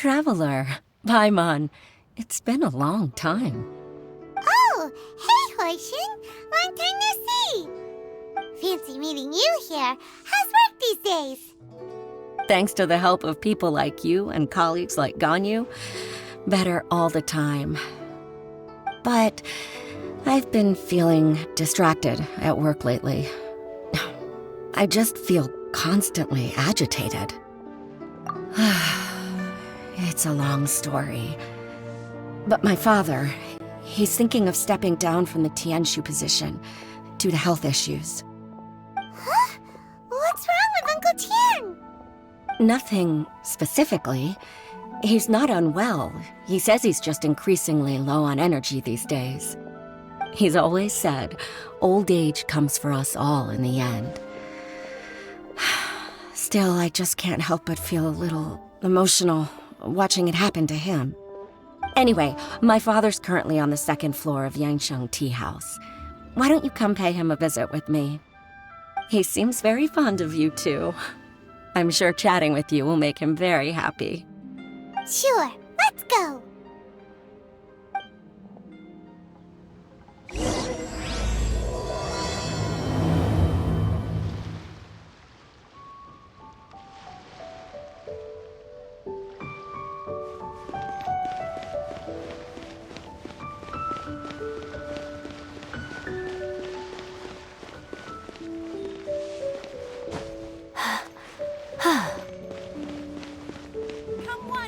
traveler. Paimon. It's been a long time. Oh, hey, Huixin. Long time no see. Fancy meeting you here. How's work these days? Thanks to the help of people like you and colleagues like Ganyu, better all the time. But I've been feeling distracted at work lately. I just feel constantly agitated. It's a long story. But my father, he's thinking of stepping down from the Tianshu position due to health issues. Huh? What's wrong with Uncle Tian? Nothing specifically. He's not unwell. He says he's just increasingly low on energy these days. He's always said, old age comes for us all in the end. Still, I just can't help but feel a little emotional watching it happen to him. Anyway, my father's currently on the second floor of Yanshang Teahouse. Why don't you come pay him a visit with me? He seems very fond of you, too. I'm sure chatting with you will make him very happy. Sure, let's go.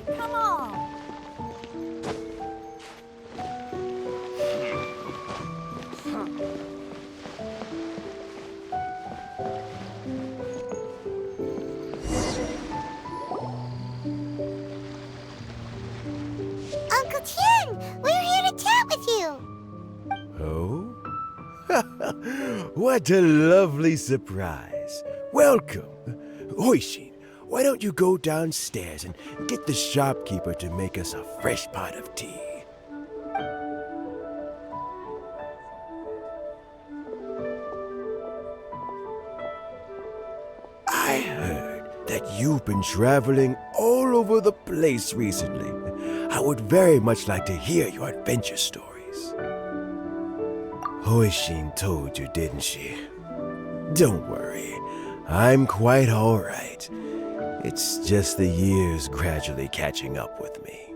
Come on. Uncle Tian, we're here to chat with you. Oh? What a lovely surprise. Welcome. Huixin, why don't you go downstairs and get the shopkeeper to make us a fresh pot of tea? I heard that you've been traveling all over the place recently. I would very much like to hear your adventure stories. Huixin told you, didn't she? Don't worry, I'm quite all right. It's just the years gradually catching up with me.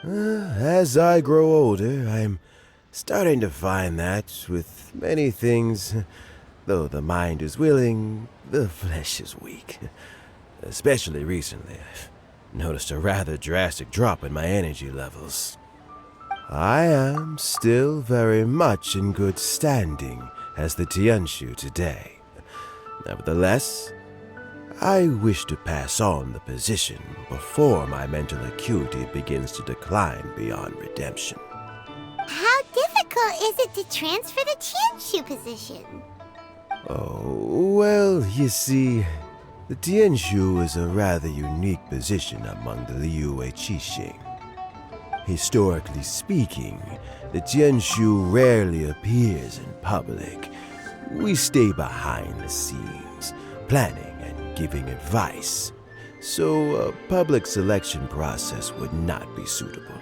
As I grow older, I'm starting to find that with many things, though the mind is willing, the flesh is weak. Especially recently, I've noticed a rather drastic drop in my energy levels. I am still very much in good standing as the Tianshu today. Nevertheless, I wish to pass on the position before my mental acuity begins to decline beyond redemption. How difficult is it to transfer the Tianshu position? Oh, well, you see, the Tianshu is a rather unique position among the Liyue Qixing. Historically speaking, the Tianshu rarely appears in public. We stay behind the scenes, planning and giving advice, so a public selection process would not be suitable.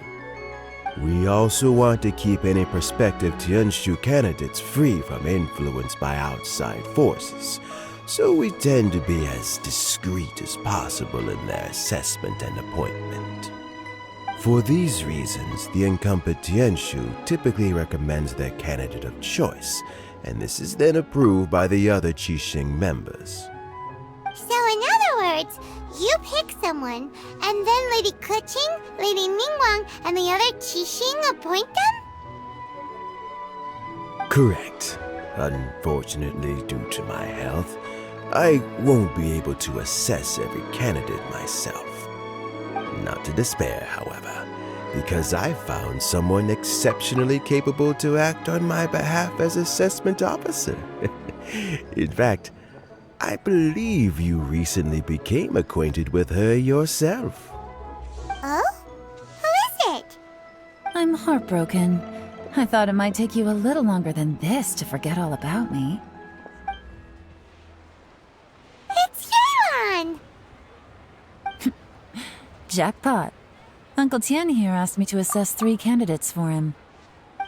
We also want to keep any prospective Tianshu candidates free from influence by outside forces, so we tend to be as discreet as possible in their assessment and appointment. For these reasons, the incumbent Tianshu typically recommends their candidate of choice, and this is then approved by the other Qixing members. So in other words, you pick someone, and then Lady Keqing, Lady Ningguang, and the other Qixing appoint them? Correct. Unfortunately, due to my health, I won't be able to assess every candidate myself. Not to despair, however, because I found someone exceptionally capable to act on my behalf as assessment officer. In fact, I believe you recently became acquainted with her yourself. Oh? Who is it? I'm heartbroken. I thought it might take you a little longer than this to forget all about me. It's Yelan! Jackpot. Uncle Tian here asked me to assess 3 candidates for him.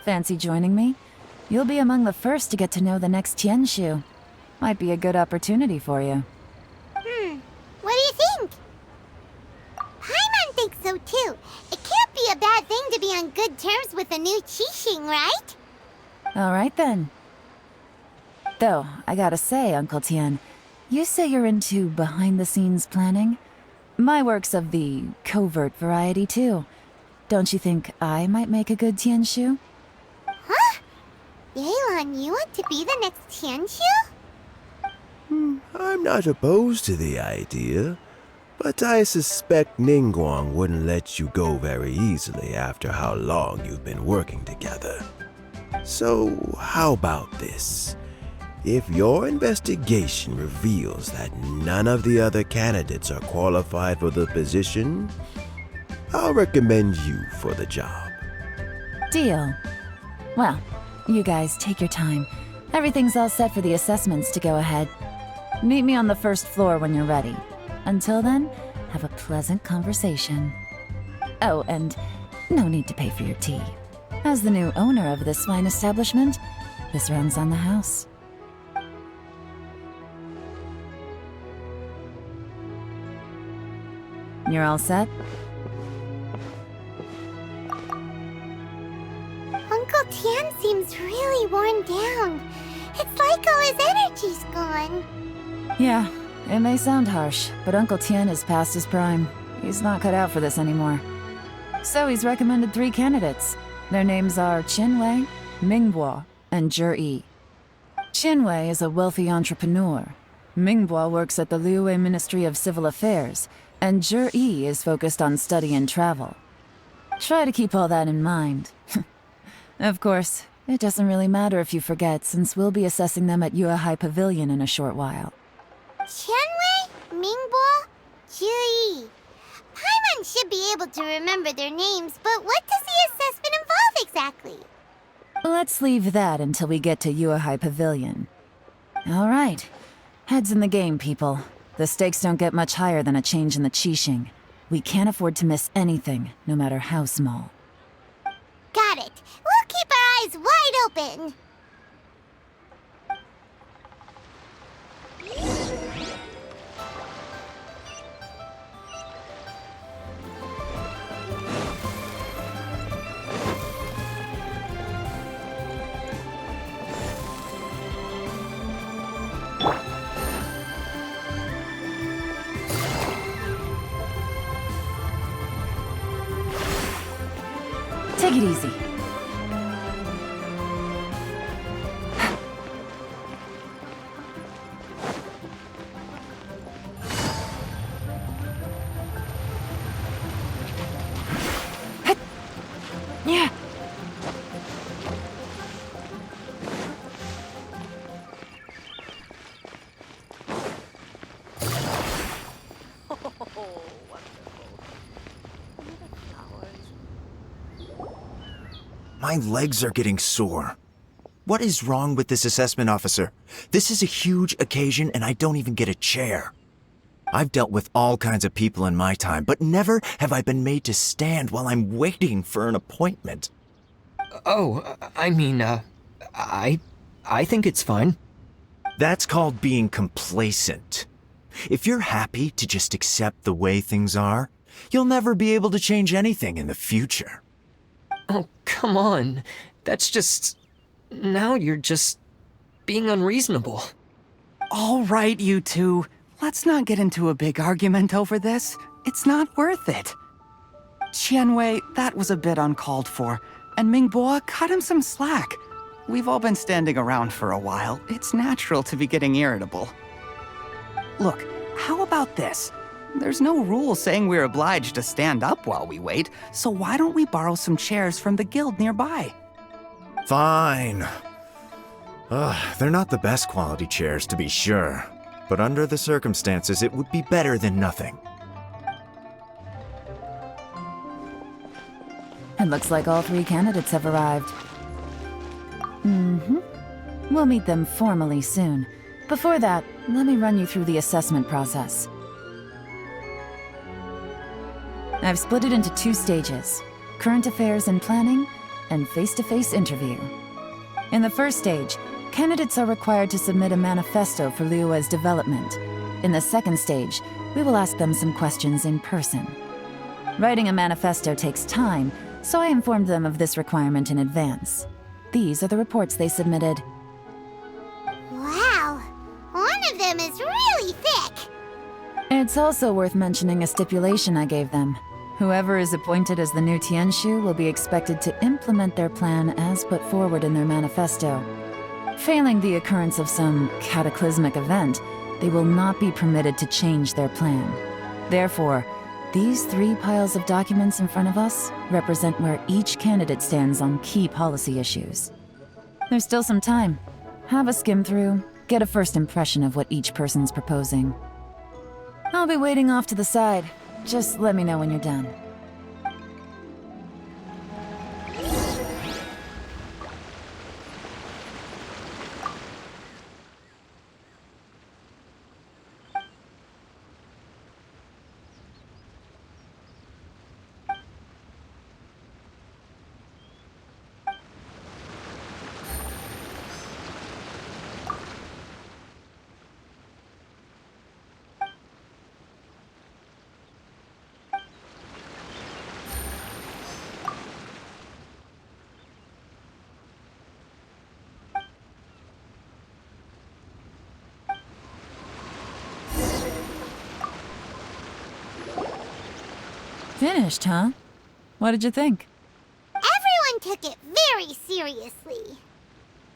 Fancy joining me? You'll be among the first to get to know the next Tianshu. Might be a good opportunity for you. What do you think? Paimon thinks so too. It can't be a bad thing to be on good terms with a new Qixing, right? Alright then. Though, I gotta say, Uncle Tian, you say you're into behind-the-scenes planning? My work's of the covert variety too. Don't you think I might make a good Tianshu? Huh? Yelan, you want to be the next Tianshu? I'm not opposed to the idea, but I suspect Ningguang wouldn't let you go very easily after how long you've been working together. So, how about this? If your investigation reveals that none of the other candidates are qualified for the position, I'll recommend you for the job. Deal. Well, you guys take your time. Everything's all set for the assessments to go ahead. Meet me on the first floor when you're ready. Until then, have a pleasant conversation. Oh, and no need to pay for your tea. As the new owner of this fine establishment, this runs on the house. You're all set? Uncle Tian seems really worn down. It's like all his energy's gone. Yeah, it may sound harsh, but Uncle Tian is past his prime. He's not cut out for this anymore. So he's recommended 3 candidates. Their names are Qinwei, Mingbo, and Zhi. Qinwei is a wealthy entrepreneur. Mingbo works at the Liyue Ministry of Civil Affairs, and Zhi is focused on study and travel. Try to keep all that in mind. Of course, it doesn't really matter if you forget, since we'll be assessing them at Yuehai Pavilion in a short while. Qianwei, Mingbo, Zhi. Paimon should be able to remember their names, but what does the assessment involve exactly? Let's leave that until we get to Yuehai Pavilion. All right. Heads in the game, people. The stakes don't get much higher than a change in the Qixing. We can't afford to miss anything, no matter how small. Got it. We'll keep our eyes wide open. Take it easy. Yeah. My legs are getting sore. What is wrong with this assessment officer? This is a huge occasion and I don't even get a chair. I've dealt with all kinds of people in my time, but never have I been made to stand while I'm waiting for an appointment. Oh, I mean, I think it's fine. That's called being complacent. If you're happy to just accept the way things are, you'll never be able to change anything in the future. Oh, come on. That's just... Now you're just being unreasonable. All right, you two. Let's not get into a big argument over this. It's not worth it. Qianwei, that was a bit uncalled for. And Mingbo, cut him some slack. We've all been standing around for a while. It's natural to be getting irritable. Look, how about this? There's no rule saying we're obliged to stand up while we wait, so why don't we borrow some chairs from the guild nearby? Fine. They're not the best quality chairs, to be sure. But under the circumstances, it would be better than nothing. It looks like all 3 candidates have arrived. We'll meet them formally soon. Before that, let me run you through the assessment process. I've split it into 2 stages: current affairs and planning, and face-to-face interview. In the first stage, candidates are required to submit a manifesto for Liyue's development. In the second stage, we will ask them some questions in person. Writing a manifesto takes time, so I informed them of this requirement in advance. These are the reports they submitted. Wow, one of them is really thick. It's also worth mentioning a stipulation I gave them. Whoever is appointed as the new Tianshu will be expected to implement their plan as put forward in their manifesto. Failing the occurrence of some cataclysmic event, they will not be permitted to change their plan. Therefore, these 3 piles of documents in front of us represent where each candidate stands on key policy issues. There's still some time. Have a skim through, get a first impression of what each person's proposing. I'll be waiting off to the side. Just let me know when you're done. Finished, huh? What did you think? Everyone took it very seriously.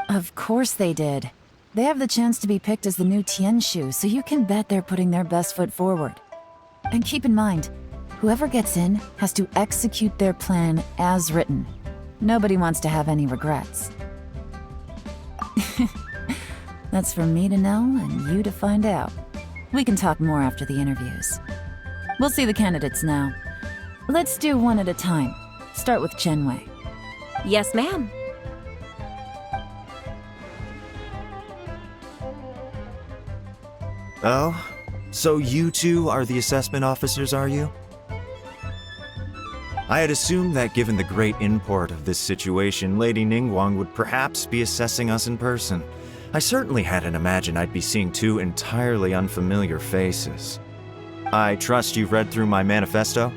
Of course they did. They have the chance to be picked as the new Tianshu, so you can bet they're putting their best foot forward. And keep in mind, whoever gets in has to execute their plan as written. Nobody wants to have any regrets. That's for me to know and you to find out. We can talk more after the interviews. We'll see the candidates now. Let's do one at a time. Start with Chenwei. Yes, ma'am. Oh? So you 2 are the assessment officers, are you? I had assumed that given the great import of this situation, Lady Ningguang would perhaps be assessing us in person. I certainly hadn't imagined I'd be seeing 2 entirely unfamiliar faces. I trust you've read through my manifesto?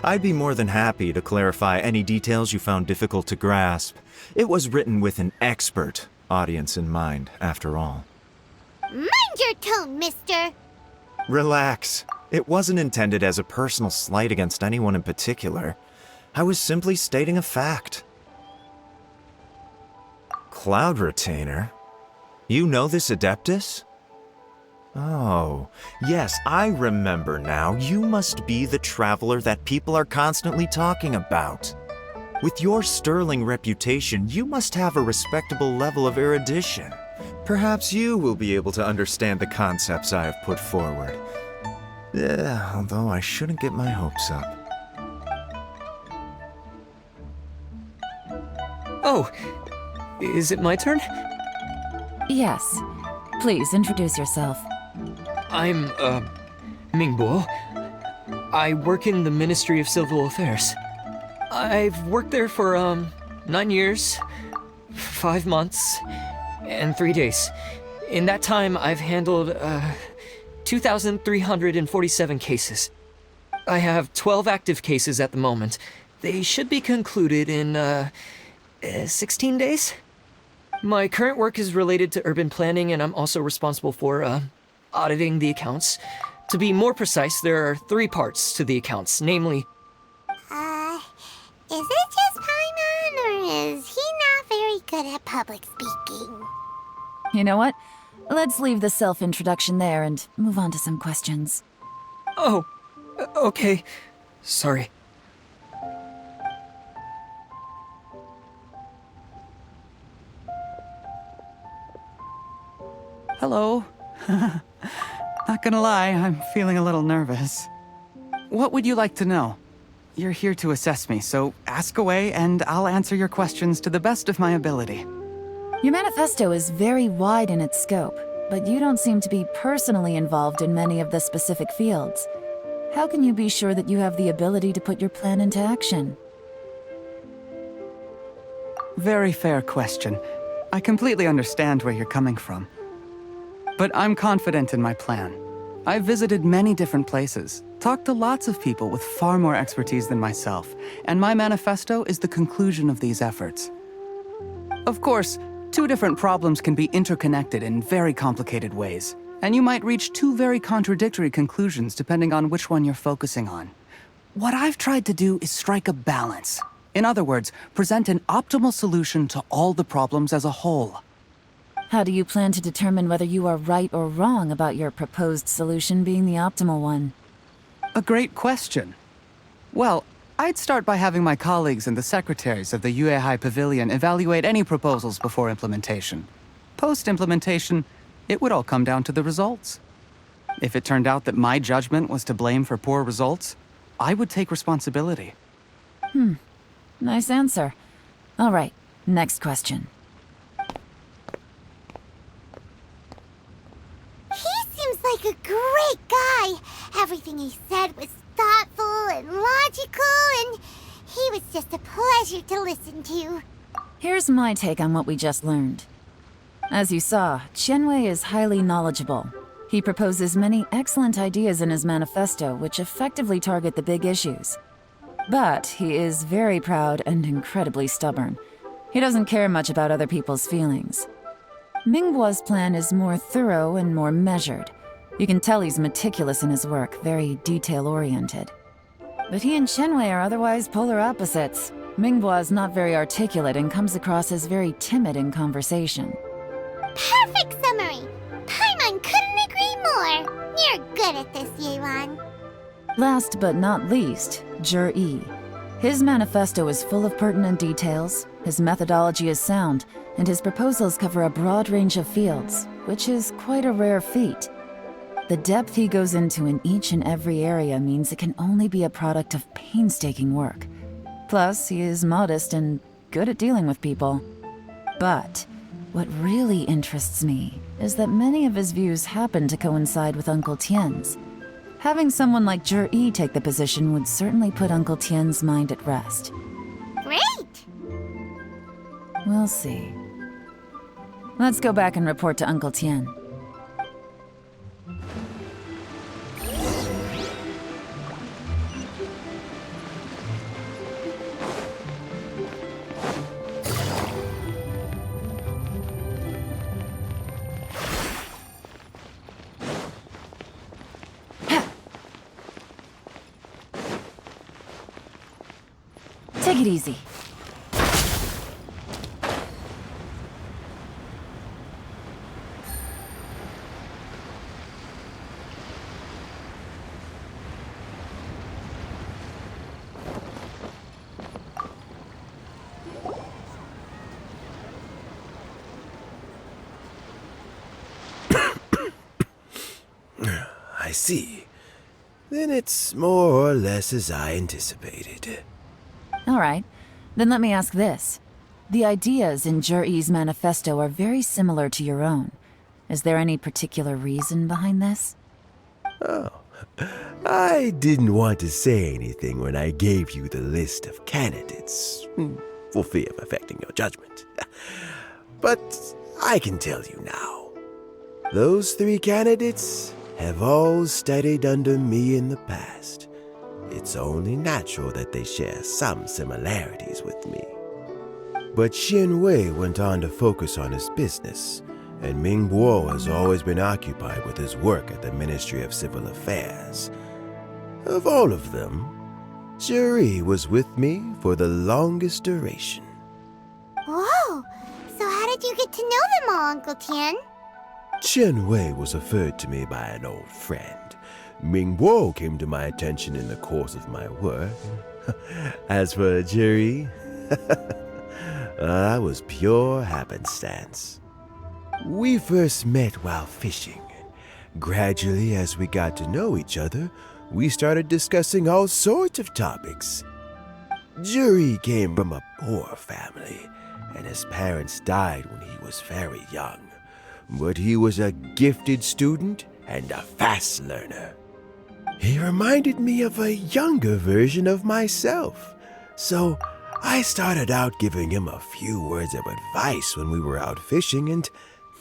I'd be more than happy to clarify any details you found difficult to grasp. It was written with an expert audience in mind, after all. Mind your tone, mister. Relax. It wasn't intended as a personal slight against anyone in particular. I was simply stating a fact. Cloud Retainer? You know this Adeptus? Oh, yes, I remember now. You must be the traveler that people are constantly talking about. With your sterling reputation, you must have a respectable level of erudition. Perhaps you will be able to understand the concepts I have put forward. Although I shouldn't get my hopes up. Oh, is it my turn? Yes. Please introduce yourself. I'm, Mingbo. I work in the Ministry of Civil Affairs. I've worked there for, 9 years, 5 months, and 3 days. In that time, I've handled, 2,347 cases. I have 12 active cases at the moment. They should be concluded in, 16 days? My current work is related to urban planning, and I'm also responsible for, auditing the accounts. To be more precise, there are 3 parts to the accounts, namely... Is it just Paimon, or is he not very good at public speaking? You know what? Let's leave the self-introduction there and move on to some questions. Oh, okay. Sorry. Hello. Not gonna lie, I'm feeling a little nervous. What would you like to know? You're here to assess me, so ask away and I'll answer your questions to the best of my ability. Your manifesto is very wide in its scope, but you don't seem to be personally involved in many of the specific fields. how can you be sure that you have the ability to put your plan into action? Very fair question. I completely understand where you're coming from. But I'm confident in my plan. I've visited many different places, talked to lots of people with far more expertise than myself, and my manifesto is the conclusion of these efforts. Of course, two different problems can be interconnected in very complicated ways, and you might reach two very contradictory conclusions depending on which one you're focusing on. What I've tried to do is strike a balance. In other words, present an optimal solution to all the problems as a whole. How do you plan to determine whether you are right or wrong about your proposed solution being the optimal one? A great question. Well, I'd start by having my colleagues and the secretaries of the Yuehai Pavilion evaluate any proposals before implementation. Post-implementation, it would all come down to the results. If it turned out that my judgment was to blame for poor results, I would take responsibility. Nice answer. All right, next question. He seems like a great guy. Everything he said was thoughtful and logical, and he was just a pleasure to listen to. Here's my take on what we just learned. As you saw, Qianwei is highly knowledgeable. He proposes many excellent ideas in his manifesto which effectively target the big issues. But he is very proud and incredibly stubborn. He doesn't care much about other people's feelings. Mingbo's plan is more thorough and more measured. You can tell he's meticulous in his work, very detail-oriented. But he and Qianwei are otherwise polar opposites. Mingbo is not very articulate and comes across as very timid in conversation. Perfect summary! Paimon couldn't agree more! You're good at this, Yelan. Last but not least, Zhi. His manifesto is full of pertinent details, his methodology is sound, and his proposals cover a broad range of fields, which is quite a rare feat. The depth he goes into in each and every area means it can only be a product of painstaking work. Plus, he is modest and good at dealing with people. But what really interests me is that many of his views happen to coincide with Uncle Tien's. Having someone like Zhi take the position would certainly put Uncle Tien's mind at rest. Great! We'll see. Let's go back and report to Uncle Tien. Take it easy. I see. Then it's more or less as I anticipated. All right, then let me ask this. The ideas in Zhi's manifesto are very similar to your own. Is there any particular reason behind this? Oh, I didn't want to say anything when I gave you the list of candidates, for fear of affecting your judgment. But I can tell you now. Those 3 candidates have all studied under me in the past. It's only natural that they share some similarities with me. But Qianwei went on to focus on his business, and Mingbo has always been occupied with his work at the Ministry of Civil Affairs. Of all of them, Zhi was with me for the longest duration. Whoa! So how did you get to know them all, Uncle Tien? Qianwei was referred to me by an old friend. Mingbo came to my attention in the course of my work. As for Zhi, that was pure happenstance. We first met while fishing. Gradually, as we got to know each other, we started discussing all sorts of topics. Zhi came from a poor family, and his parents died when he was very young. But he was a gifted student and a fast learner. He reminded me of a younger version of myself. So I started out giving him a few words of advice when we were out fishing and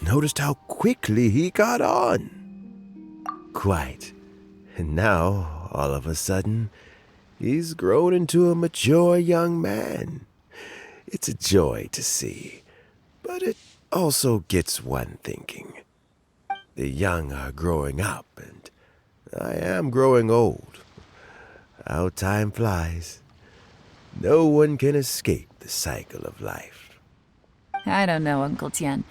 noticed how quickly he got on. Quite. And now, all of a sudden, he's grown into a mature young man. It's a joy to see, but it also gets one thinking. The young are growing up, and I am growing old. How time flies. No one can escape the cycle of life. I don't know, Uncle Tian.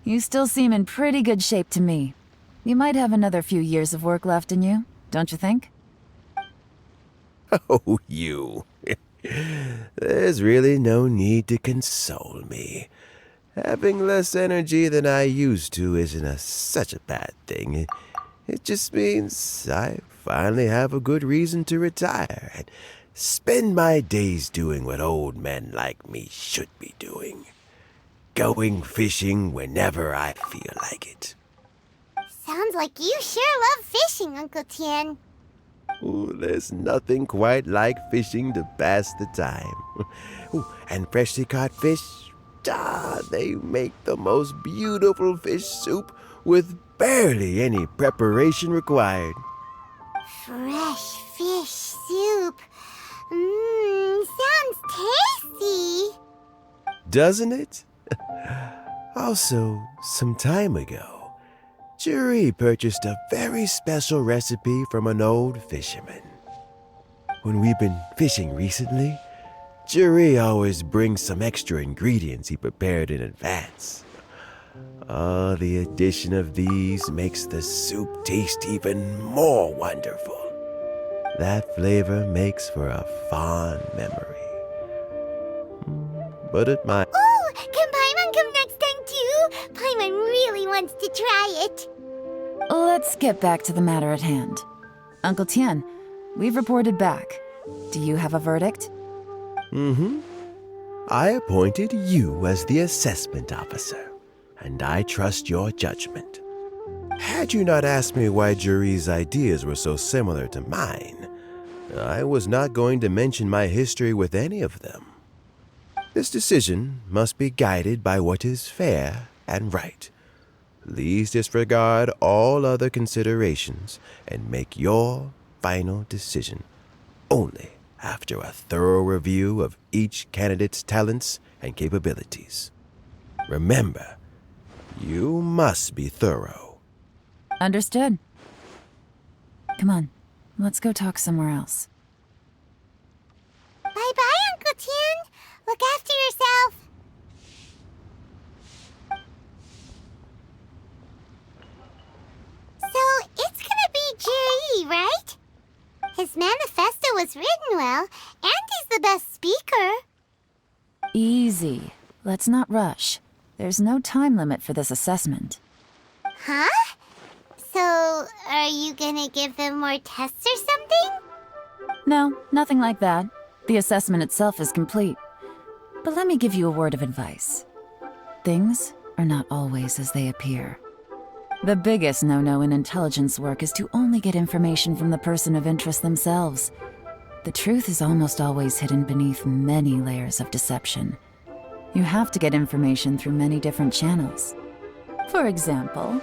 You still seem in pretty good shape to me. You might have another few years of work left in you, don't you think? Oh, you. There's really no need to console me. Having less energy than I used to isn't such a bad thing. It just means I finally have a good reason to retire and spend my days doing what old men like me should be doing. Going fishing whenever I feel like it. Sounds like you sure love fishing, Uncle Tian. Ooh, there's nothing quite like fishing to pass the time. Ooh, and freshly caught fish, they make the most beautiful fish soup with barely any preparation required. Fresh fish soup. Sounds tasty. Doesn't it? Also, some time ago, Juri purchased a very special recipe from an old fisherman. When we've been fishing recently, Juri always brings some extra ingredients he prepared in advance. The addition of these makes the soup taste even more wonderful. That flavor makes for a fond memory. But it might... Oh, can Paimon come next time too? Paimon really wants to try it. Let's get back to the matter at hand. Uncle Tian, we've reported back. Do you have a verdict? I appointed you as the assessment officer, and I trust your judgment. Had you not asked me why Juri's ideas were so similar to mine, I was not going to mention my history with any of them. This decision must be guided by what is fair and right. Please disregard all other considerations and make your final decision only after a thorough review of each candidate's talents and capabilities. Remember, you must be thorough. Understood. Come on, let's go talk somewhere else. Bye-bye, Uncle Tian. Look after yourself. So, it's gonna be Jiri, right? His manifesto was written well, and he's the best speaker. Easy. Let's not rush. There's no time limit for this assessment. Huh? So, are you gonna give them more tests or something? No, nothing like that. The assessment itself is complete. But let me give you a word of advice. Things are not always as they appear. The biggest no-no in intelligence work is to only get information from the person of interest themselves. The truth is almost always hidden beneath many layers of deception. You have to get information through many different channels. For example,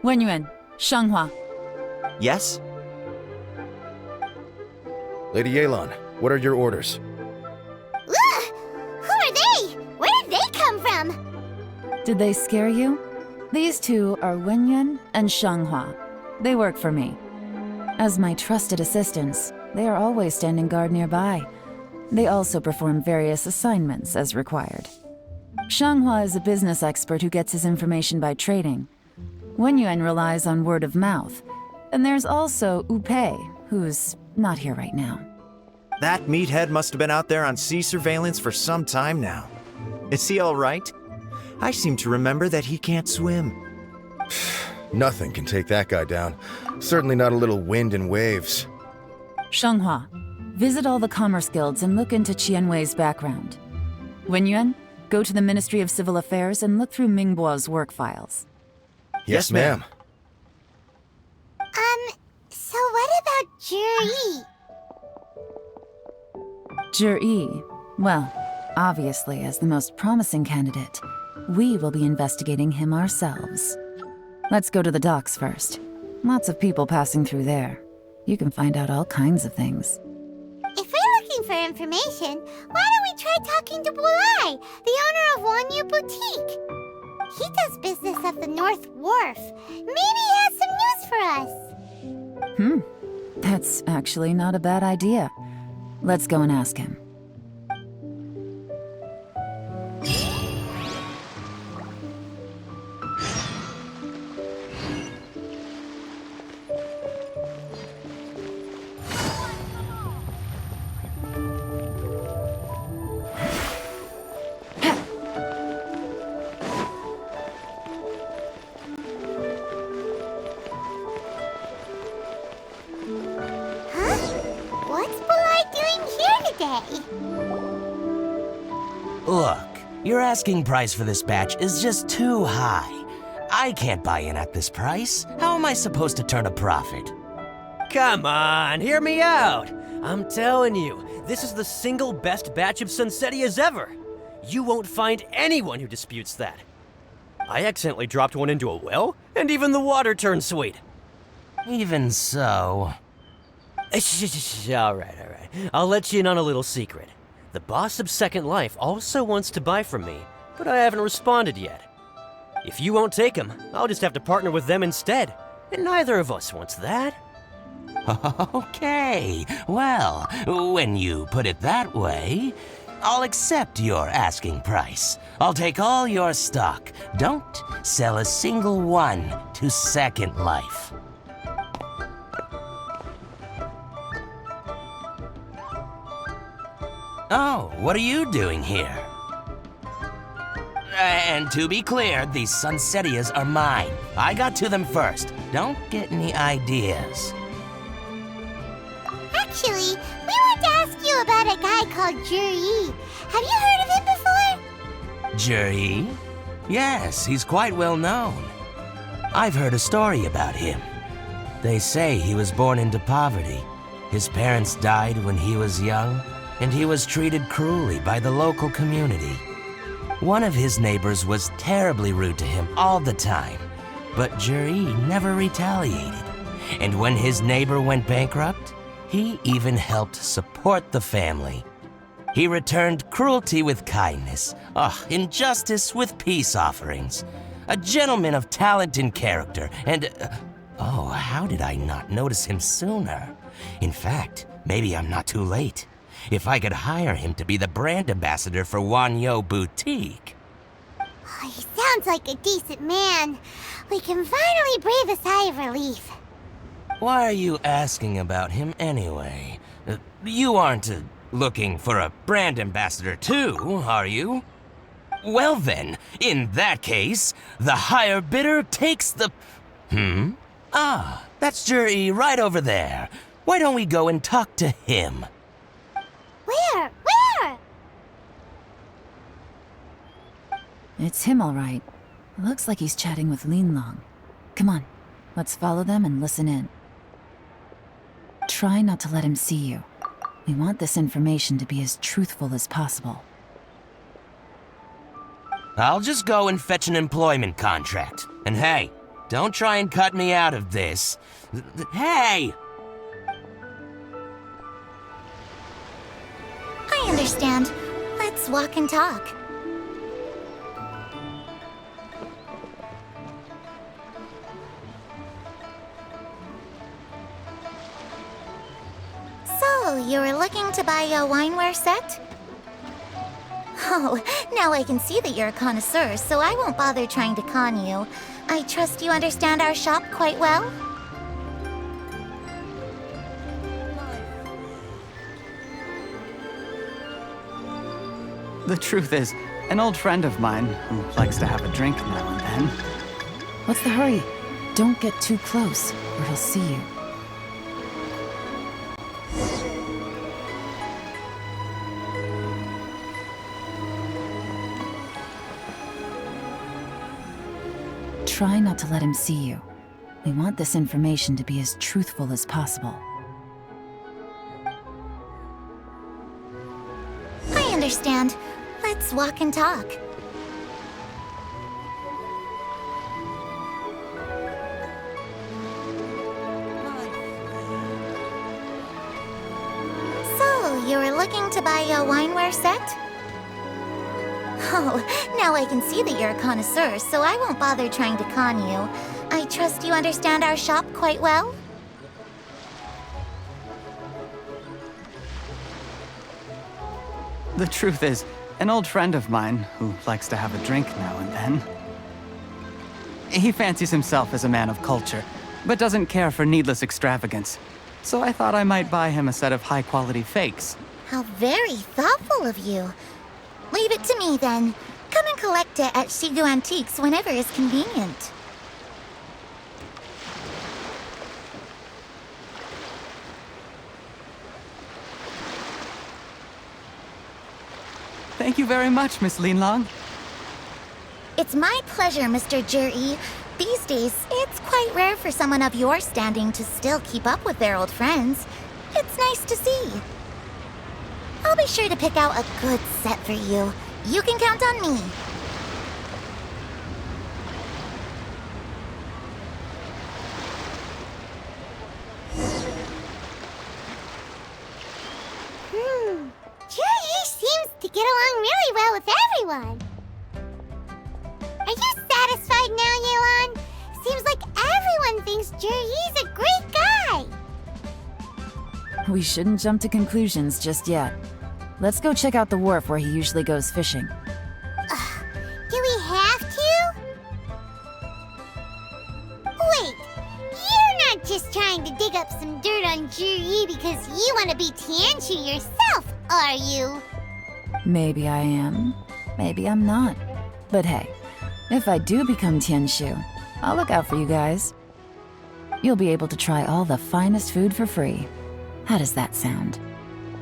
Wenyuan, Shanghua. Yes? Lady Yelan, what are your orders? Ugh! Who are they? Where did they come from? Did they scare you? These two are Wenyuan and Shanghua. They work for me. As my trusted assistants, they are always standing guard nearby. They also perform various assignments as required. Shanghua is a business expert who gets his information by trading. Wenyuan relies on word of mouth. And there's also Upei, who's not here right now. That meathead must have been out there on sea surveillance for some time now. Is he all right? I seem to remember that he can't swim. Nothing can take that guy down. Certainly not a little wind and waves. Shanghua, visit all the commerce guilds and look into Qianwei's background. Wenyuan, go to the Ministry of Civil Affairs and look through Mingbo's work files. Yes, ma'am. So what about Juri. Juri. Well, obviously, as the most promising candidate, we will be investigating him ourselves. Let's go to the docks first. Lots of people passing through there. You can find out all kinds of things. If we're looking for information, why don't we try talking to Bolai, the owner of Wanyu Boutique? He does business at the North Wharf. Maybe he has some news for us. That's actually not a bad idea. Let's go and ask him. What's Bolai doing here today? Look, your asking price for this batch is just too high. I can't buy in at this price. How am I supposed to turn a profit? Come on, hear me out. I'm telling you, this is the single best batch of Sunsettias ever. You won't find anyone who disputes that. I accidentally dropped one into a well, and even the water turned sweet. Even so... All right. I'll let you in on a little secret. The boss of Second Life also wants to buy from me, but I haven't responded yet. If you won't take him, I'll just have to partner with them instead, and neither of us wants that. Okay, well, when you put it that way, I'll accept your asking price. I'll take all your stock. Don't sell a single one to Second Life. Oh, what are you doing here? And to be clear, these Sunsettias are mine. I got to them first. Don't get any ideas. Actually, we want to ask you about a guy called Juri. Have you heard of him before? Juri? Yes, he's quite well known. I've heard a story about him. They say he was born into poverty. His parents died when he was young, and he was treated cruelly by the local community. One of his neighbors was terribly rude to him all the time, but Juri never retaliated. And when his neighbor went bankrupt, he even helped support the family. He returned cruelty with kindness, injustice with peace offerings. A gentleman of talent and character, and how did I not notice him sooner? In fact, maybe I'm not too late. If I could hire him to be the brand ambassador for Wanyu Boutique. Oh, he sounds like a decent man. We can finally breathe a sigh of relief. Why are you asking about him anyway? You aren't looking for a brand ambassador too, are you? Well then, in that case, the higher bidder takes the... that's Juri right over there. Why don't we go and talk to him? Where? It's him, all right. Looks like he's chatting with Linlong. Come on, let's follow them and listen in. Try not to let him see you. We want this information to be as truthful as possible. I'll just go and fetch an employment contract. And hey, don't try and cut me out of this. Hey! I understand. Let's walk and talk. So, you were looking to buy a wineware set? Oh, now I can see that you're a connoisseur, so I won't bother trying to con you. I trust you understand our shop quite well? The truth is, an old friend of mine who likes to have a drink now and then. What's the hurry? Don't get too close, or he'll see you. Try not to let him see you. We want this information to be as truthful as possible. understand. Let's walk and talk. So, you were looking to buy a wineware set? Oh, now I can see that you're a connoisseur, so I won't bother trying to con you. I trust you understand our shop quite well? The truth is, an old friend of mine, who likes to have a drink now and then, he fancies himself as a man of culture, but doesn't care for needless extravagance. So I thought I might buy him a set of high-quality fakes. How very thoughtful of you. Leave it to me, then. Come and collect it at Xigu Antiques whenever is convenient. Thank you very much, Miss Linlong. It's my pleasure, Mr. Juri. These days, it's quite rare for someone of your standing to still keep up with their old friends. It's nice to see. I'll be sure to pick out a good set for you. You can count on me. Juri seems to get along really well with everyone. Are you satisfied now, Yelan? Seems like everyone thinks Juri's a great guy. We shouldn't jump to conclusions just yet. Let's go check out the wharf where he usually goes fishing. Do we have to? Wait, you're not just trying to dig up some dirt on Juri because you want to be Tianshu yourself, are you? Maybe I am, maybe I'm not. But hey, if I do become Tianshu, I'll look out for you guys. You'll be able to try all the finest food for free. How does that sound?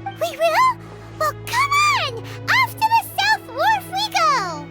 We will? Well, come on! Off to the South Wharf we go!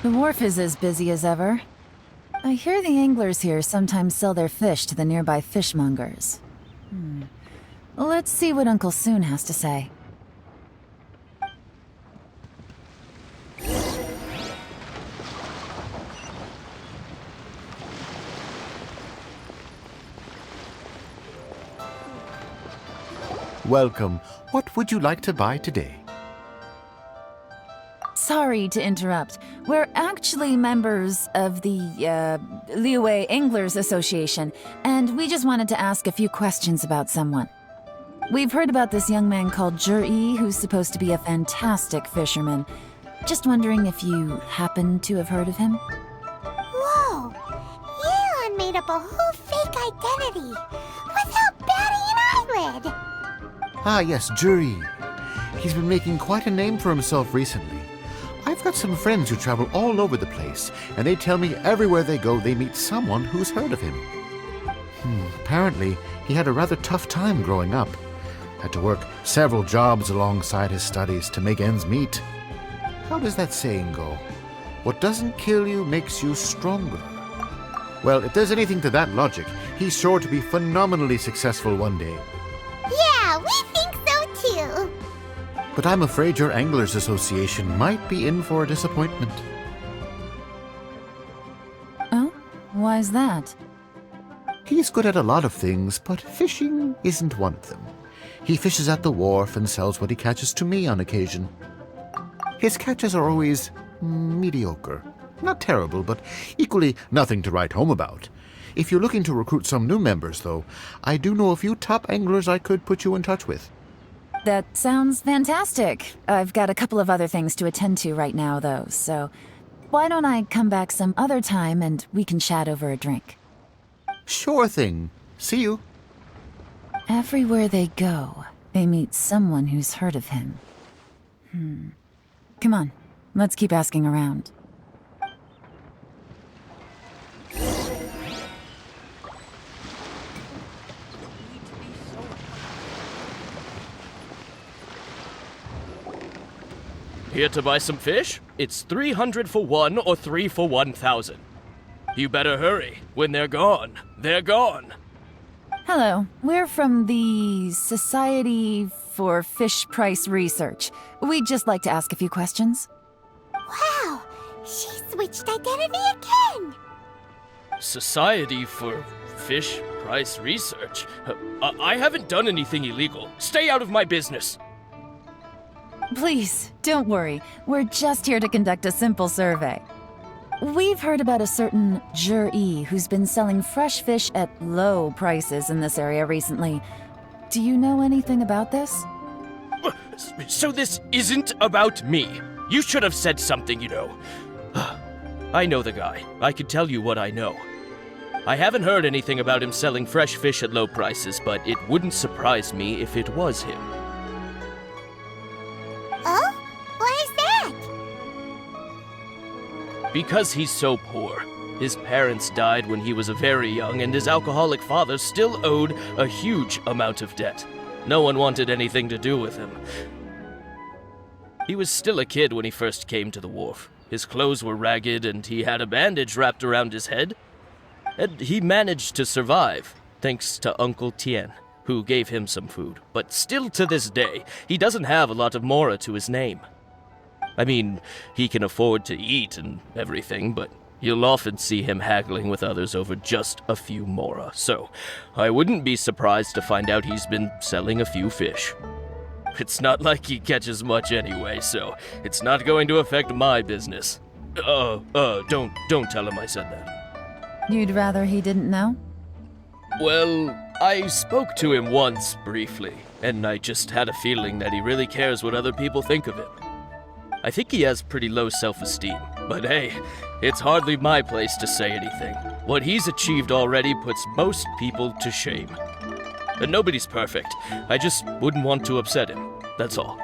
The wharf is as busy as ever. I hear the anglers here sometimes sell their fish to the nearby fishmongers. Let's see what Uncle Soon has to say. Welcome. What would you like to buy today? Sorry to interrupt. We're actually members of the, Liyue Anglers Association, and we just wanted to ask a few questions about someone. We've heard about this young man called Juri, who's supposed to be a fantastic fisherman. Just wondering if you happen to have heard of him? Whoa! Yelan made up a whole fake identity without batting an eyelid! Ah, yes, Juri. He's been making quite a name for himself recently. I've got some friends who travel all over the place, and they tell me everywhere they go they meet someone who's heard of him. Apparently, he had a rather tough time growing up. Had to work several jobs alongside his studies to make ends meet. How does that saying go? What doesn't kill you makes you stronger. Well, if there's anything to that logic, he's sure to be phenomenally successful one day. Yeah, we think so too! But I'm afraid your Anglers Association might be in for a disappointment. Oh? Why's that? He's good at a lot of things, but fishing isn't one of them. He fishes at the wharf and sells what he catches to me on occasion. His catches are always mediocre. Not terrible, but equally nothing to write home about. If you're looking to recruit some new members, though, I do know a few top anglers I could put you in touch with. That sounds fantastic. I've got a couple of other things to attend to right now, though, so why don't I come back some other time and we can chat over a drink? Sure thing. See you. Everywhere they go, they meet someone who's heard of him. Come on, let's keep asking around. Here to buy some fish? It's 300 for 1 or 3 for 1,000. You better hurry. When they're gone, they're gone. Hello, we're from the Society for Fish Price Research. We'd just like to ask a few questions. Wow, she switched identity again. Society for Fish Price Research? I haven't done anything illegal. Stay out of my business. Please, don't worry. We're just here to conduct a simple survey. We've heard about a certain Zhi who's been selling fresh fish at low prices in this area recently. Do you know anything about this? So this isn't about me. You should have said something, you know. I know the guy. I could tell you what I know. I haven't heard anything about him selling fresh fish at low prices, but it wouldn't surprise me if it was him. Oh? Why is that? Because he's so poor. His parents died when he was very young, and his alcoholic father still owed a huge amount of debt. No one wanted anything to do with him. He was still a kid when he first came to the wharf. His clothes were ragged, and he had a bandage wrapped around his head. And he managed to survive, thanks to Uncle Tien, who gave him some food. But still to this day, he doesn't have a lot of mora to his name. I mean, he can afford to eat and everything, but you'll often see him haggling with others over just a few mora. So, I wouldn't be surprised to find out he's been selling a few fish. It's not like he catches much anyway, so it's not going to affect my business. Don't tell him I said that. You'd rather he didn't know? Well, I spoke to him once, briefly, and I just had a feeling that he really cares what other people think of him. I think he has pretty low self-esteem, but hey, it's hardly my place to say anything. What he's achieved already puts most people to shame. And nobody's perfect. I just wouldn't want to upset him, that's all.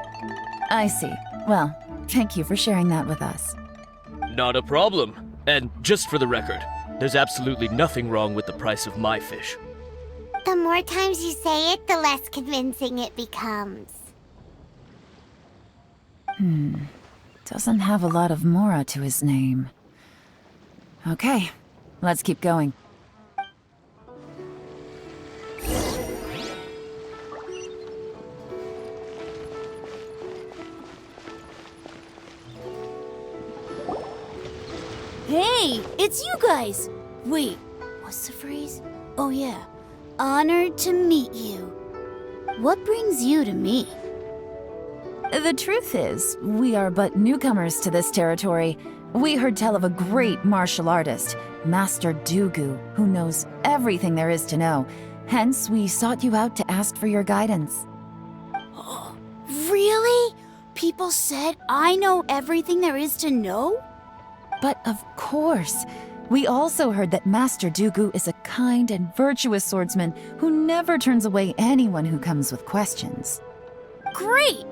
I see. Well, thank you for sharing that with us. Not a problem. And just for the record, there's absolutely nothing wrong with the price of my fish. The more times you say it, the less convincing it becomes. Doesn't have a lot of mora to his name. Okay, let's keep going. Hey, it's you guys! Wait, what's the phrase? Oh yeah, honored to meet you. What brings you to me? The truth is, we are but newcomers to this territory. We heard tell of a great martial artist, Master Dugu, who knows everything there is to know. Hence, we sought you out to ask for your guidance. Really? People said I know everything there is to know? But of course, we also heard that Master Dugu is a kind and virtuous swordsman who never turns away anyone who comes with questions. Great!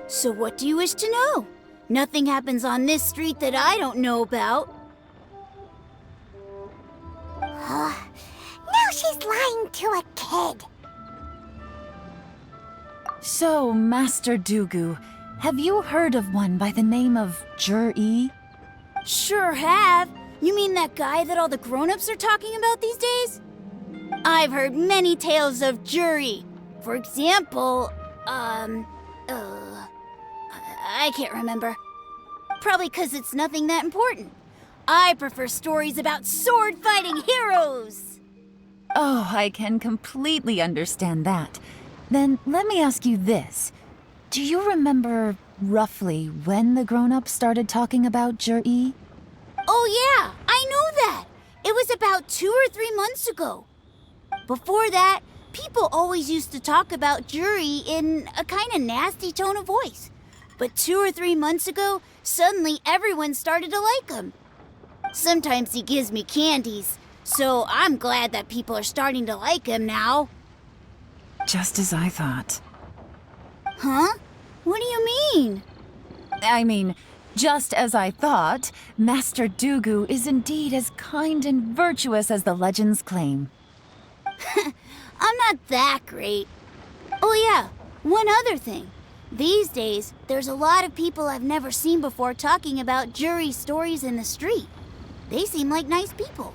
So what do you wish to know? Nothing happens on this street that I don't know about. Now she's lying to a kid. So, Master Dugu, have you heard of one by the name of Zhi? Sure have. You mean that guy that all the grown-ups are talking about these days? I've heard many tales of Zhi. For example, I can't remember. Probably 'cause it's nothing that important. I prefer stories about sword-fighting heroes. Oh, I can completely understand that. Then let me ask you this. Do you remember roughly when the grown-ups started talking about Zhi? Oh yeah, I know that. It was about 2 or 3 months ago. Before that, People always used to talk about Juri in a kind of nasty tone of voice. But 2 or 3 months ago, suddenly everyone started to like him. Sometimes he gives me candies, so I'm glad that people are starting to like him now. Just as I thought. Huh? What do you mean? I mean, just as I thought, Master Dugu is indeed as kind and virtuous as the legends claim. I'm not that great. Oh yeah, one other thing. These days, there's a lot of people I've never seen before talking about Juri's stories in the street. They seem like nice people.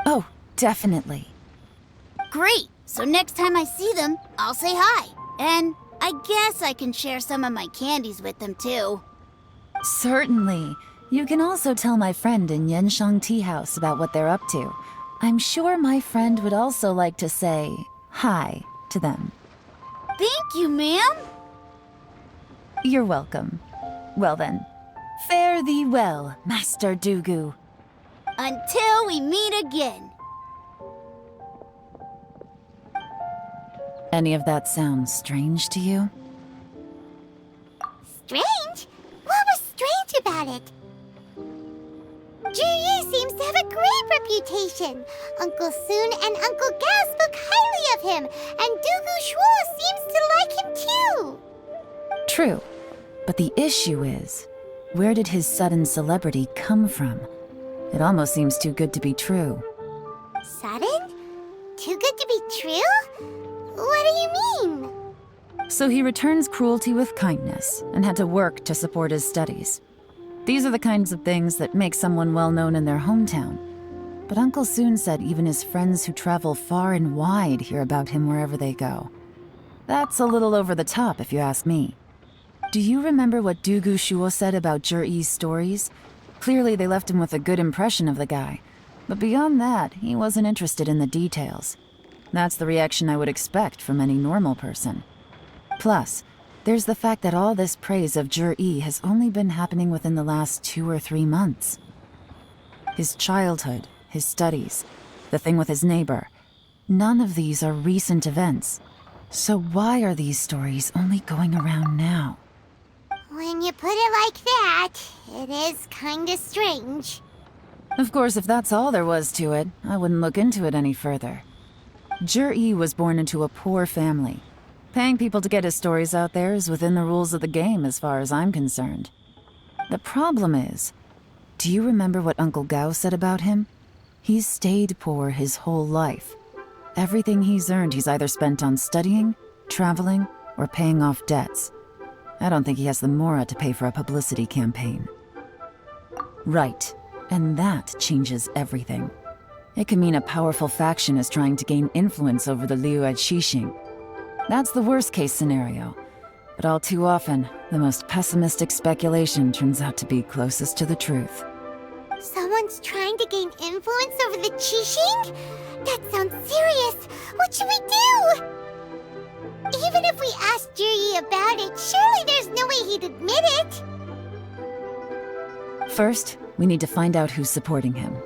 Oh, definitely. Great! So next time I see them, I'll say hi. And I guess I can share some of my candies with them too. Certainly. You can also tell my friend in Yanshang Teahouse about what they're up to. I'm sure my friend would also like to say hi to them. Thank you, ma'am. You're welcome. Well then, fare thee well, Master Dugu. Until we meet again. Any of that sound strange to you? Strange? What was strange about it? Juri seems to have a great reputation. Uncle Soon and Uncle Gao spoke highly of him, and Dugu Shuo seems to like him too. True, but the issue is, where did his sudden celebrity come from? It almost seems too good to be true. Sudden? Too good to be true? What do you mean? So he returns cruelty with kindness and had to work to support his studies. These are the kinds of things that make someone well known in their hometown. But Uncle Soon said even his friends who travel far and wide hear about him wherever they go. That's a little over the top, if you ask me. Do you remember what Dugu Shuo said about Juri's stories? Clearly they left him with a good impression of the guy. But beyond that, he wasn't interested in the details. That's the reaction I would expect from any normal person. Plus, there's the fact that all this praise of Juri has only been happening within the last 2 or 3 months. His childhood, his studies, the thing with his neighbor, none of these are recent events. So why are these stories only going around now? When you put it like that, it is kinda strange. Of course, if that's all there was to it, I wouldn't look into it any further. Juri was born into a poor family. Paying people to get his stories out there is within the rules of the game as far as I'm concerned. The problem is, do you remember what Uncle Gao said about him? He's stayed poor his whole life. Everything he's earned he's either spent on studying, traveling, or paying off debts. I don't think he has the mora to pay for a publicity campaign. Right, and that changes everything. It can mean a powerful faction is trying to gain influence over the Liu at Xixing. That's the worst-case scenario. But all too often, the most pessimistic speculation turns out to be closest to the truth. Someone's trying to gain influence over the Qixing? That sounds serious. What should we do? Even if we asked Juri about it, surely there's no way he'd admit it. First, we need to find out who's supporting him.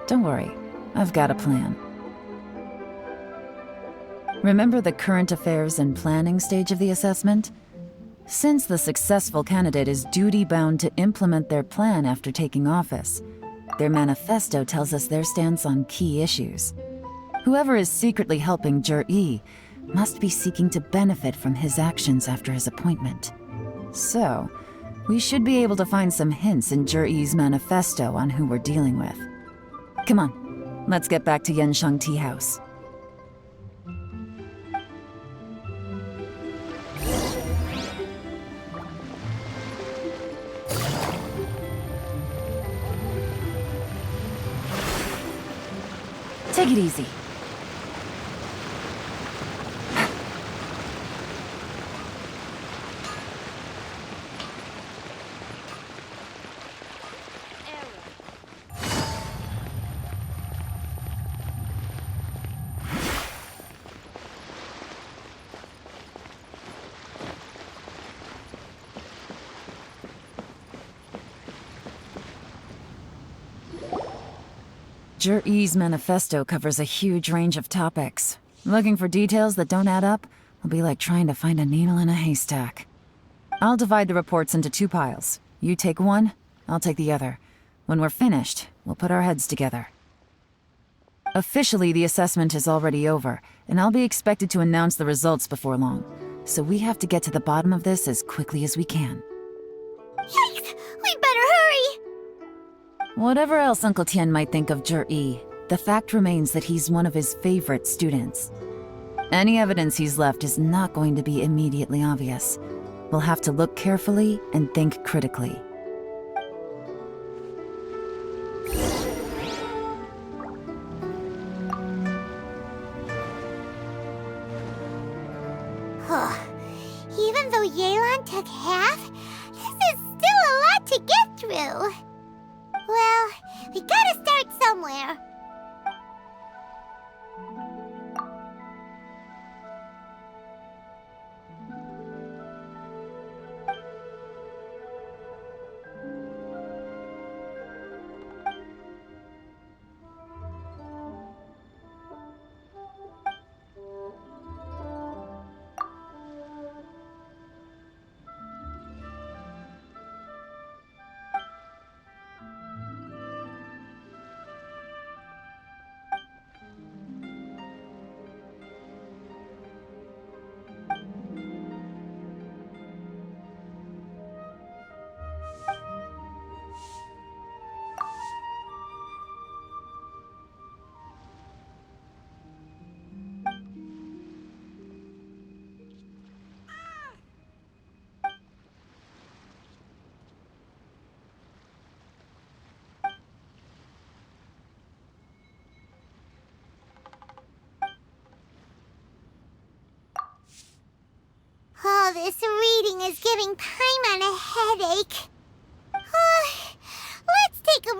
Don't worry, I've got a plan. Remember the current affairs and planning stage of the assessment? Since the successful candidate is duty-bound to implement their plan after taking office, their manifesto tells us their stance on key issues. Whoever is secretly helping Juri must be seeking to benefit from his actions after his appointment. So, we should be able to find some hints in Juri's manifesto on who we're dealing with. Come on, let's get back to Yanshang Teahouse. Take it easy. Juri's manifesto covers a huge range of topics. Looking for details that don't add up will be like trying to find a needle in a haystack. I'll divide the reports into 2 piles. You take one, I'll take the other. When we're finished, we'll put our heads together. Officially, the assessment is already over, and I'll be expected to announce the results before long. So we have to get to the bottom of this as quickly as we can. Yikes! We better hurry! Whatever else Uncle Tian might think of Zhi, the fact remains that he's one of his favorite students. Any evidence he's left is not going to be immediately obvious. We'll have to look carefully and think critically. Even though Yelan took half, this is still a lot to get through. Well, we gotta start somewhere. Oh, this reading is giving Paimon a headache. Let's take a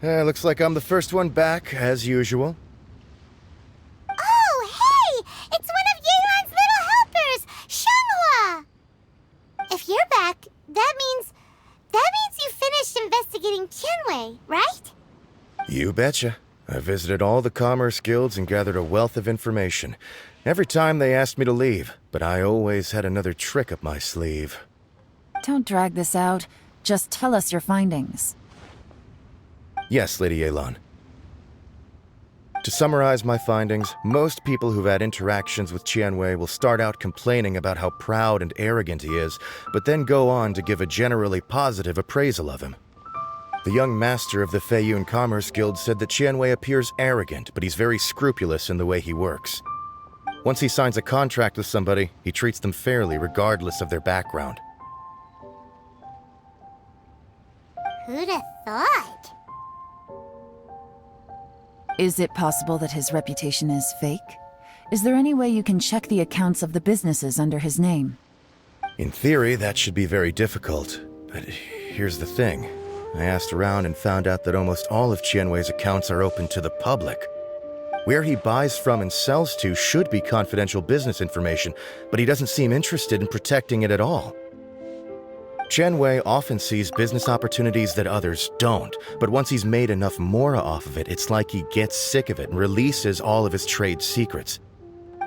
break. Looks like I'm the first one back, as usual. Oh, hey! It's one of Yelan's little helpers, Shanghua! If you're back, that means you finished investigating Tianwei, right? You betcha. I visited all the commerce guilds and gathered a wealth of information. Every time they asked me to leave, but I always had another trick up my sleeve. Don't drag this out. Just tell us your findings. Yes, Lady Yelan. To summarize my findings, most people who've had interactions with Tianwei will start out complaining about how proud and arrogant he is, but then go on to give a generally positive appraisal of him. The young master of the Feiyun Commerce Guild said that Tianwei appears arrogant, but he's very scrupulous in the way he works. Once he signs a contract with somebody, he treats them fairly regardless of their background. Who'd have thought? Is it possible that his reputation is fake? Is there any way you can check the accounts of the businesses under his name? In theory, that should be very difficult. But here's the thing. I asked around and found out that almost all of Tianwei's accounts are open to the public. Where he buys from and sells to should be confidential business information, but he doesn't seem interested in protecting it at all. Tianwei often sees business opportunities that others don't, but once he's made enough mora off of it, it's like he gets sick of it and releases all of his trade secrets.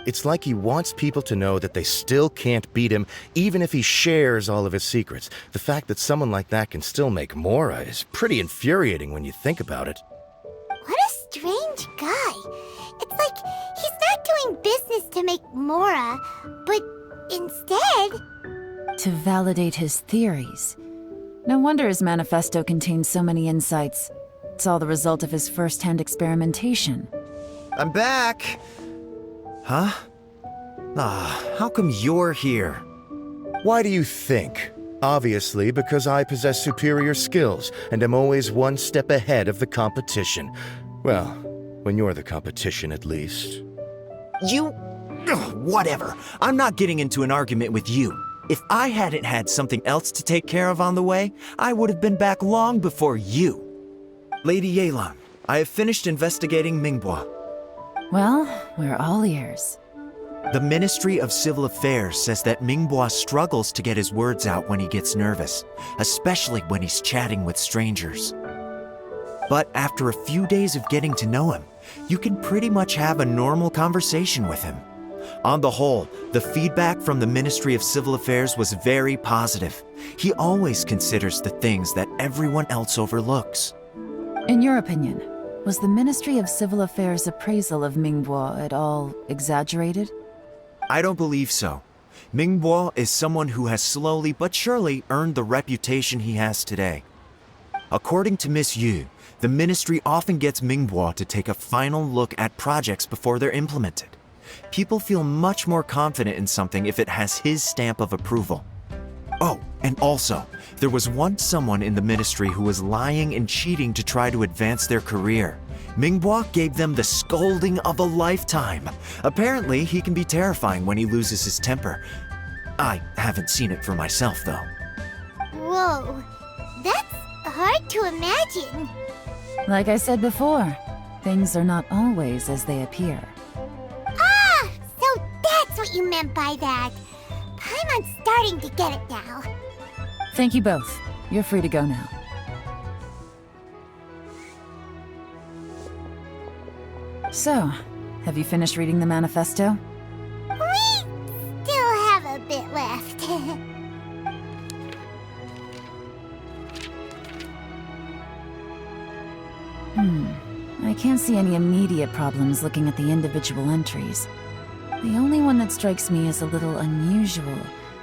It's like he wants people to know that they still can't beat him, even if he shares all of his secrets. The fact that someone like that can still make mora is pretty infuriating when you think about it. What a strange guy. It's like he's not doing business to make mora, but instead... to validate his theories. No wonder his manifesto contains so many insights. It's all the result of his first-hand experimentation. I'm back! Huh? How come you're here? Why do you think? Obviously, because I possess superior skills and am always one step ahead of the competition. Well, when you're the competition, at least. You... whatever. I'm not getting into an argument with you. If I hadn't had something else to take care of on the way, I would have been back long before you. Lady Yelan, I have finished investigating Mingbua. Well, we're all ears. The Ministry of Civil Affairs says that Mingbo struggles to get his words out when he gets nervous, especially when he's chatting with strangers. But after a few days of getting to know him, you can pretty much have a normal conversation with him. On the whole, the feedback from the Ministry of Civil Affairs was very positive. He always considers the things that everyone else overlooks. In your opinion, was the Ministry of Civil Affairs' appraisal of Mingbo at all exaggerated? I don't believe so. Mingbo is someone who has slowly but surely earned the reputation he has today. According to Miss Yu, the ministry often gets Mingbo to take a final look at projects before they're implemented. People feel much more confident in something if it has his stamp of approval. Oh, and also, there was once someone in the ministry who was lying and cheating to try to advance their career. Mingbo gave them the scolding of a lifetime. Apparently, he can be terrifying when he loses his temper. I haven't seen it for myself, though. Whoa, that's hard to imagine. Like I said before, things are not always as they appear. Ah, so that's what you meant by that. Paimon's starting to get it now. Thank you both. You're free to go now. So, have you finished reading the manifesto? We still have a bit left. I can't see any immediate problems looking at the individual entries. The only one that strikes me as a little unusual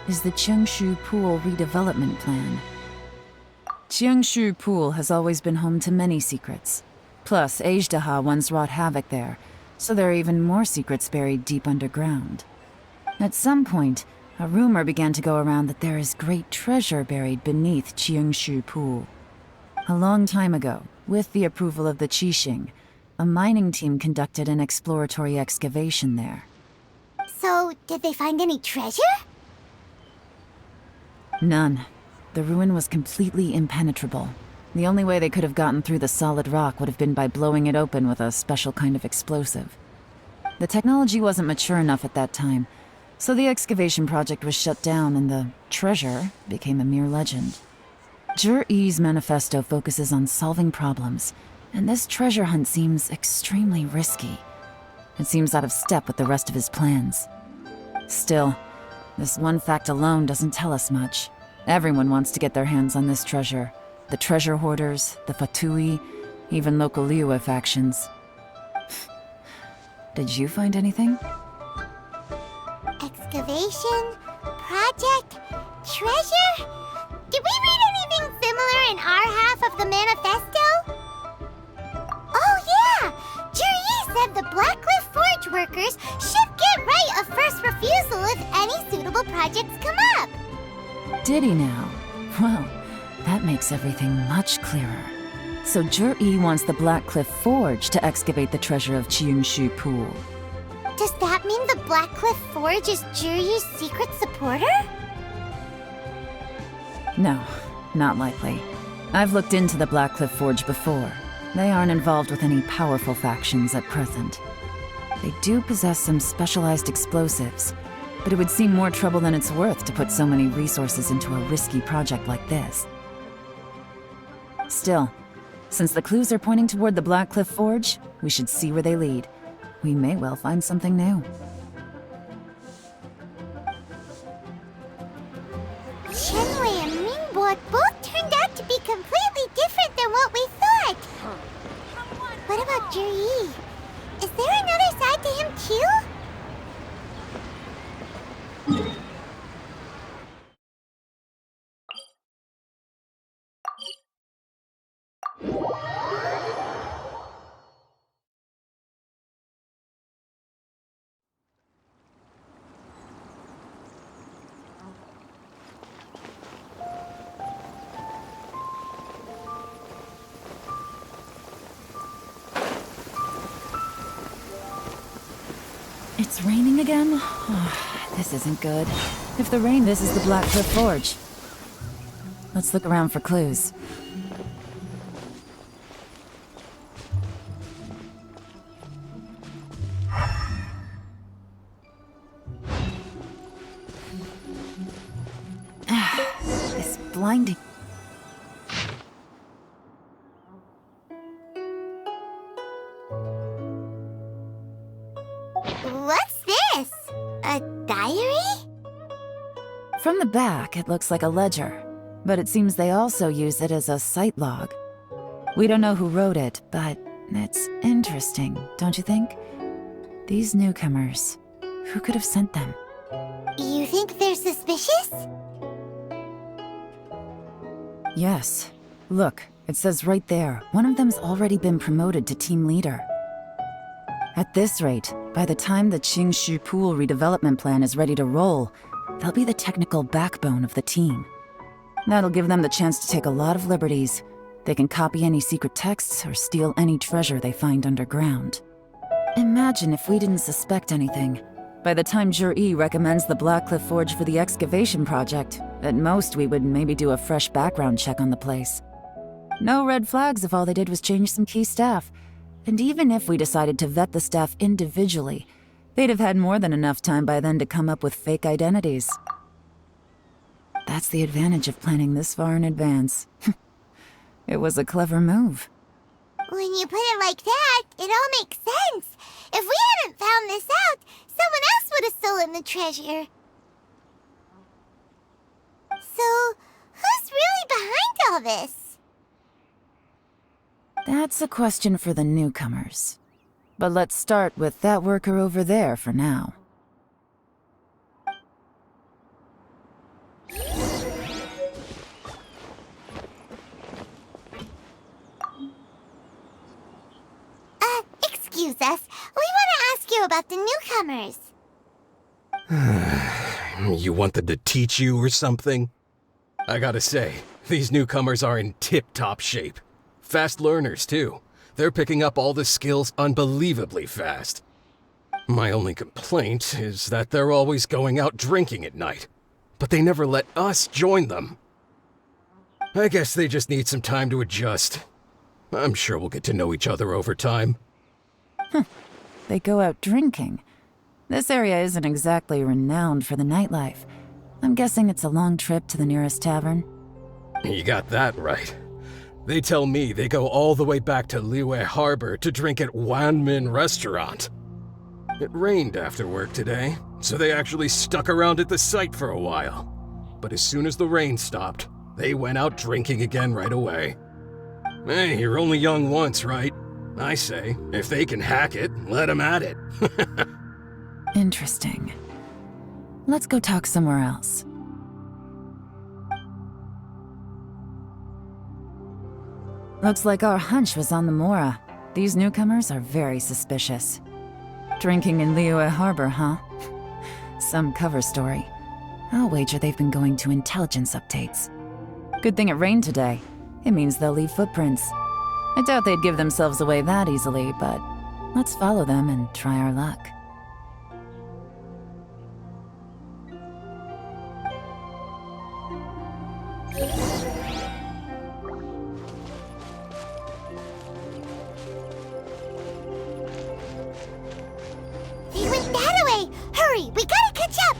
is the Qingxu Pool redevelopment plan. Qingxu Pool has always been home to many secrets. Plus, Ajdaha once wrought havoc there, so there are even more secrets buried deep underground. At some point, a rumor began to go around that there is great treasure buried beneath Qingxu Pool. A long time ago, with the approval of the Qixing, a mining team conducted an exploratory excavation there. So, did they find any treasure? None. The ruin was completely impenetrable. The only way they could have gotten through the solid rock would have been by blowing it open with a special kind of explosive. The technology wasn't mature enough at that time, so the excavation project was shut down and the treasure became a mere legend. Zhi-Yi's manifesto focuses on solving problems, and this treasure hunt seems extremely risky. It seems out of step with the rest of his plans. Still, this one fact alone doesn't tell us much. Everyone wants to get their hands on this treasure. The treasure hoarders, the Fatui, even local Liyue factions. Did you find anything? Excavation? Project? Treasure? Did we read anything similar in our half of the manifesto? Oh yeah! Zhi-Yi said the Blackcliff Forge workers should get right of first refusal if any suitable projects come up. Did he now? Well, that makes everything much clearer. So Zhi-Yi wants the Blackcliff Forge to excavate the treasure of Qingxu Pool. Does that mean the Blackcliff Forge is Zhi-Yi's secret supporter? No, not likely. I've looked into the Blackcliff Forge before. They aren't involved with any powerful factions at present. They do possess some specialized explosives, but it would seem more trouble than it's worth to put so many resources into a risky project like this. Still, since the clues are pointing toward the Blackcliff Forge, we should see where they lead. We may well find something new. Shenwei and Mingbo both turned out to be completely different than what we thought. What about Zhi-Yi? Is there another side to him too? It's raining again? Oh, this isn't good. If the rain, this is the Blackcliff Forge. Let's look around for clues. blinding. What's this? A diary? From the back, it looks like a ledger, but it seems they also use it as a site log. We don't know who wrote it, but it's interesting, don't you think? These newcomers, who could have sent them? You think they're suspicious? Yes. Look, it says right there, one of them's already been promoted to team leader. At this rate, by the time the Qingxu Pool redevelopment plan is ready to roll, they'll be the technical backbone of the team. That'll give them the chance to take a lot of liberties. They can copy any secret texts or steal any treasure they find underground. Imagine if we didn't suspect anything. By the time Zhi recommends the Blackcliff Forge for the excavation project, at most we would maybe do a fresh background check on the place. No red flags if all they did was change some key staff. And even if we decided to vet the staff individually, they'd have had more than enough time by then to come up with fake identities. That's the advantage of planning this far in advance. It was a clever move. When you put it like that, it all makes sense. If we hadn't found this out, someone else would have stolen the treasure. So, who's really behind all this? That's a question for the newcomers. But let's start with that worker over there for now. Excuse us. We want to ask you about the newcomers. You want them to teach you or something? I gotta say, these newcomers are in tip-top shape. Fast learners, too. They're picking up all the skills unbelievably fast. My only complaint is that they're always going out drinking at night, but they never let us join them. I guess they just need some time to adjust. I'm sure we'll get to know each other over time. They go out drinking. This area isn't exactly renowned for the nightlife. I'm guessing it's a long trip to the nearest tavern. You got that right. They tell me they go all the way back to Liyue Harbor to drink at Wanmin Restaurant. It rained after work today, so they actually stuck around at the site for a while. But as soon as the rain stopped, they went out drinking again right away. Hey, you're only young once, right? I say, if they can hack it, let them at it. Interesting. Let's go talk somewhere else. Looks like our hunch was on the Mora. These newcomers are very suspicious. Drinking in Liyue Harbor, huh? Some cover story. I'll wager they've been going to intelligence updates. Good thing it rained today. It means they'll leave footprints. I doubt they'd give themselves away that easily, but let's follow them and try our luck. They went that way! Hurry, we gotta catch up!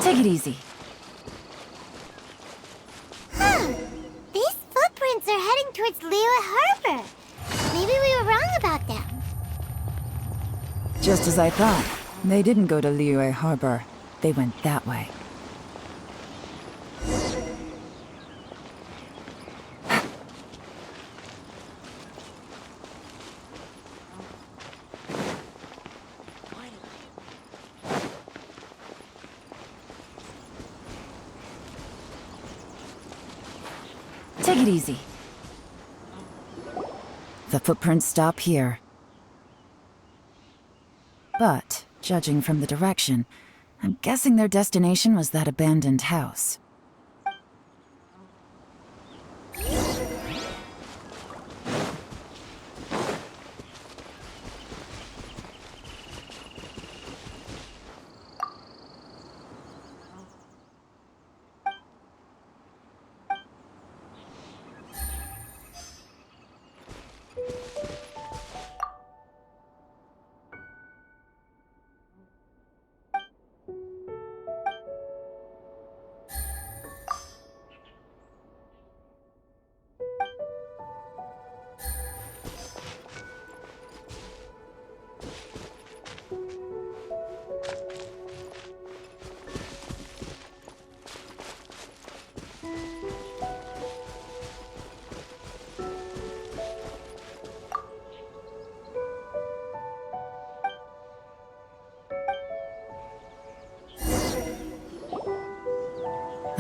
Take it easy. These footprints are heading towards Liyue Harbor. Maybe we were wrong about them. Just as I thought. They didn't go to Liyue Harbor. They went that way. Take it easy. The footprints stop here. But, judging from the direction, I'm guessing their destination was that abandoned house.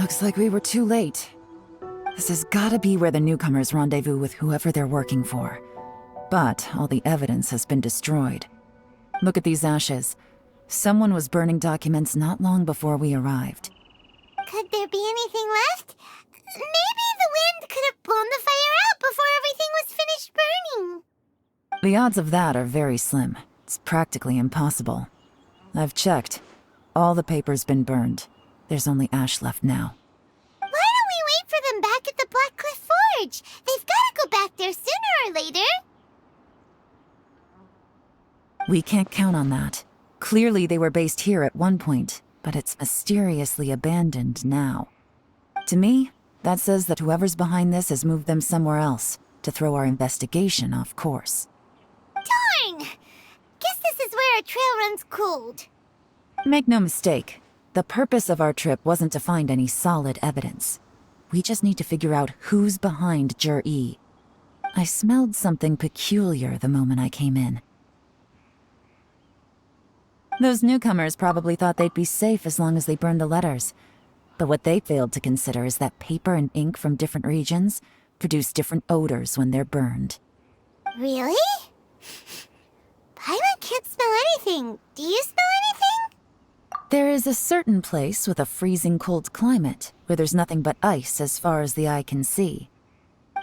Looks like we were too late. This has gotta be where the newcomers rendezvous with whoever they're working for. But all the evidence has been destroyed. Look at these ashes. Someone was burning documents not long before we arrived. Could there be anything left? Maybe the wind could have blown the fire out before everything was finished burning. The odds of that are very slim. It's practically impossible. I've checked. All the paper's been burned. There's only ash left now. Why don't we wait for them back at the Blackcliff Forge? They've got to go back there sooner or later. We can't count on that. Clearly they were based here at one point, but it's mysteriously abandoned now. To me, that says that whoever's behind this has moved them somewhere else to throw our investigation off course. Darn! Guess this is where our trail runs cold. Make no mistake, the purpose of our trip wasn't to find any solid evidence. We just need to figure out who's behind Jur-E. I smelled something peculiar the moment I came in. Those newcomers probably thought they'd be safe as long as they burned the letters. But what they failed to consider is that paper and ink from different regions produce different odors when they're burned. Really? Paimon can't smell anything. Do you smell anything? There is a certain place with a freezing cold climate where there's nothing but ice as far as the eye can see.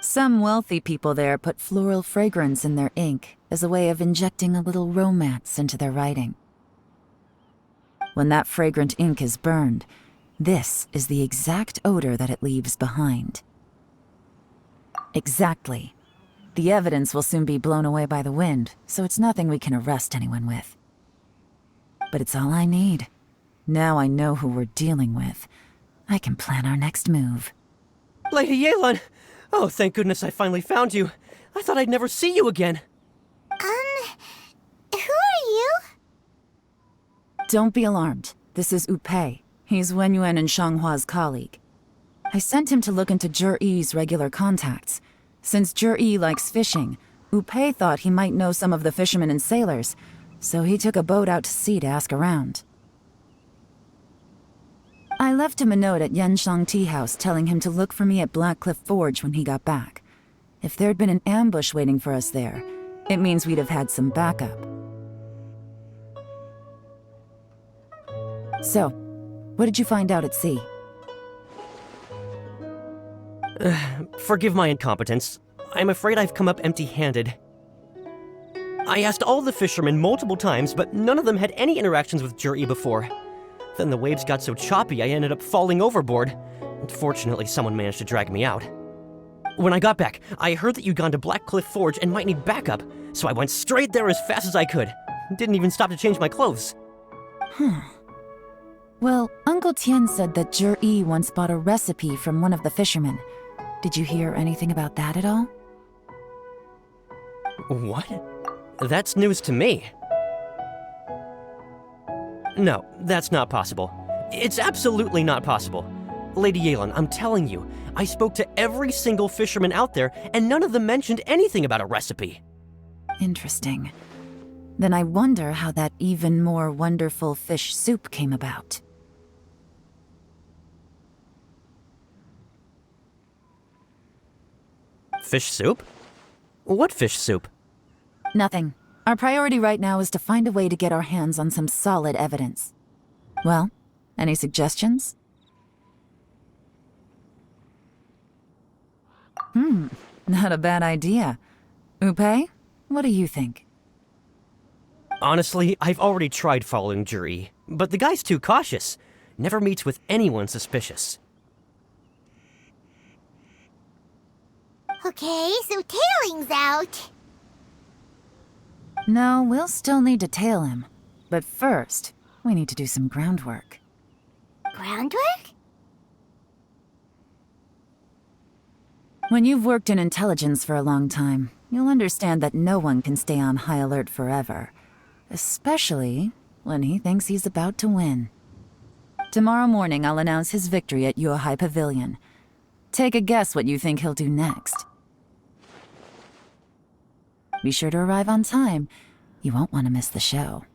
Some wealthy people there put floral fragrance in their ink as a way of injecting a little romance into their writing. When that fragrant ink is burned, this is the exact odor that it leaves behind. Exactly. The evidence will soon be blown away by the wind, so it's nothing we can arrest anyone with. But it's all I need. Now I know who we're dealing with. I can plan our next move. Lady Yelan! Oh, thank goodness I finally found you. I thought I'd never see you again. Who are you? Don't be alarmed. This is Upei. He's Wenyuan and Shanghua's colleague. I sent him to look into Jur-E's regular contacts. Since Jur-E likes fishing, Upei thought he might know some of the fishermen and sailors, so he took a boat out to sea to ask around. I left him a note at Yanshang Teahouse telling him to look for me at Blackcliff Forge when he got back. If there'd been an ambush waiting for us there, it means we'd have had some backup. So, what did you find out at sea? Forgive my incompetence. I'm afraid I've come up empty-handed. I asked all the fishermen multiple times, but none of them had any interactions with Jur-E before. Then the waves got so choppy I ended up falling overboard. Fortunately, someone managed to drag me out. When I got back, I heard that you'd gone to Blackcliff Forge and might need backup, so I went straight there as fast as I could. Didn't even stop to change my clothes. Well, Uncle Tian said that Jur-E once bought a recipe from one of the fishermen. Did you hear anything about that at all? What? That's news to me. No, that's not possible. It's absolutely not possible. Lady Yelan, I'm telling you, I spoke to every single fisherman out there, and none of them mentioned anything about a recipe. Interesting. Then I wonder how that even more wonderful fish soup came about. Fish soup? What fish soup? Nothing. Our priority right now is to find a way to get our hands on some solid evidence. Well, any suggestions? Not a bad idea. Upei, what do you think? Honestly, I've already tried following Jur-E, but the guy's too cautious. Never meets with anyone suspicious. Okay, so tailing's out. No, we'll still need to tail him. But first, we need to do some groundwork. Groundwork? When you've worked in intelligence for a long time, you'll understand that no one can stay on high alert forever. Especially when he thinks he's about to win. Tomorrow morning, I'll announce his victory at Yuehai Pavilion. Take a guess what you think he'll do next. Be sure to arrive on time. You won't want to miss the show.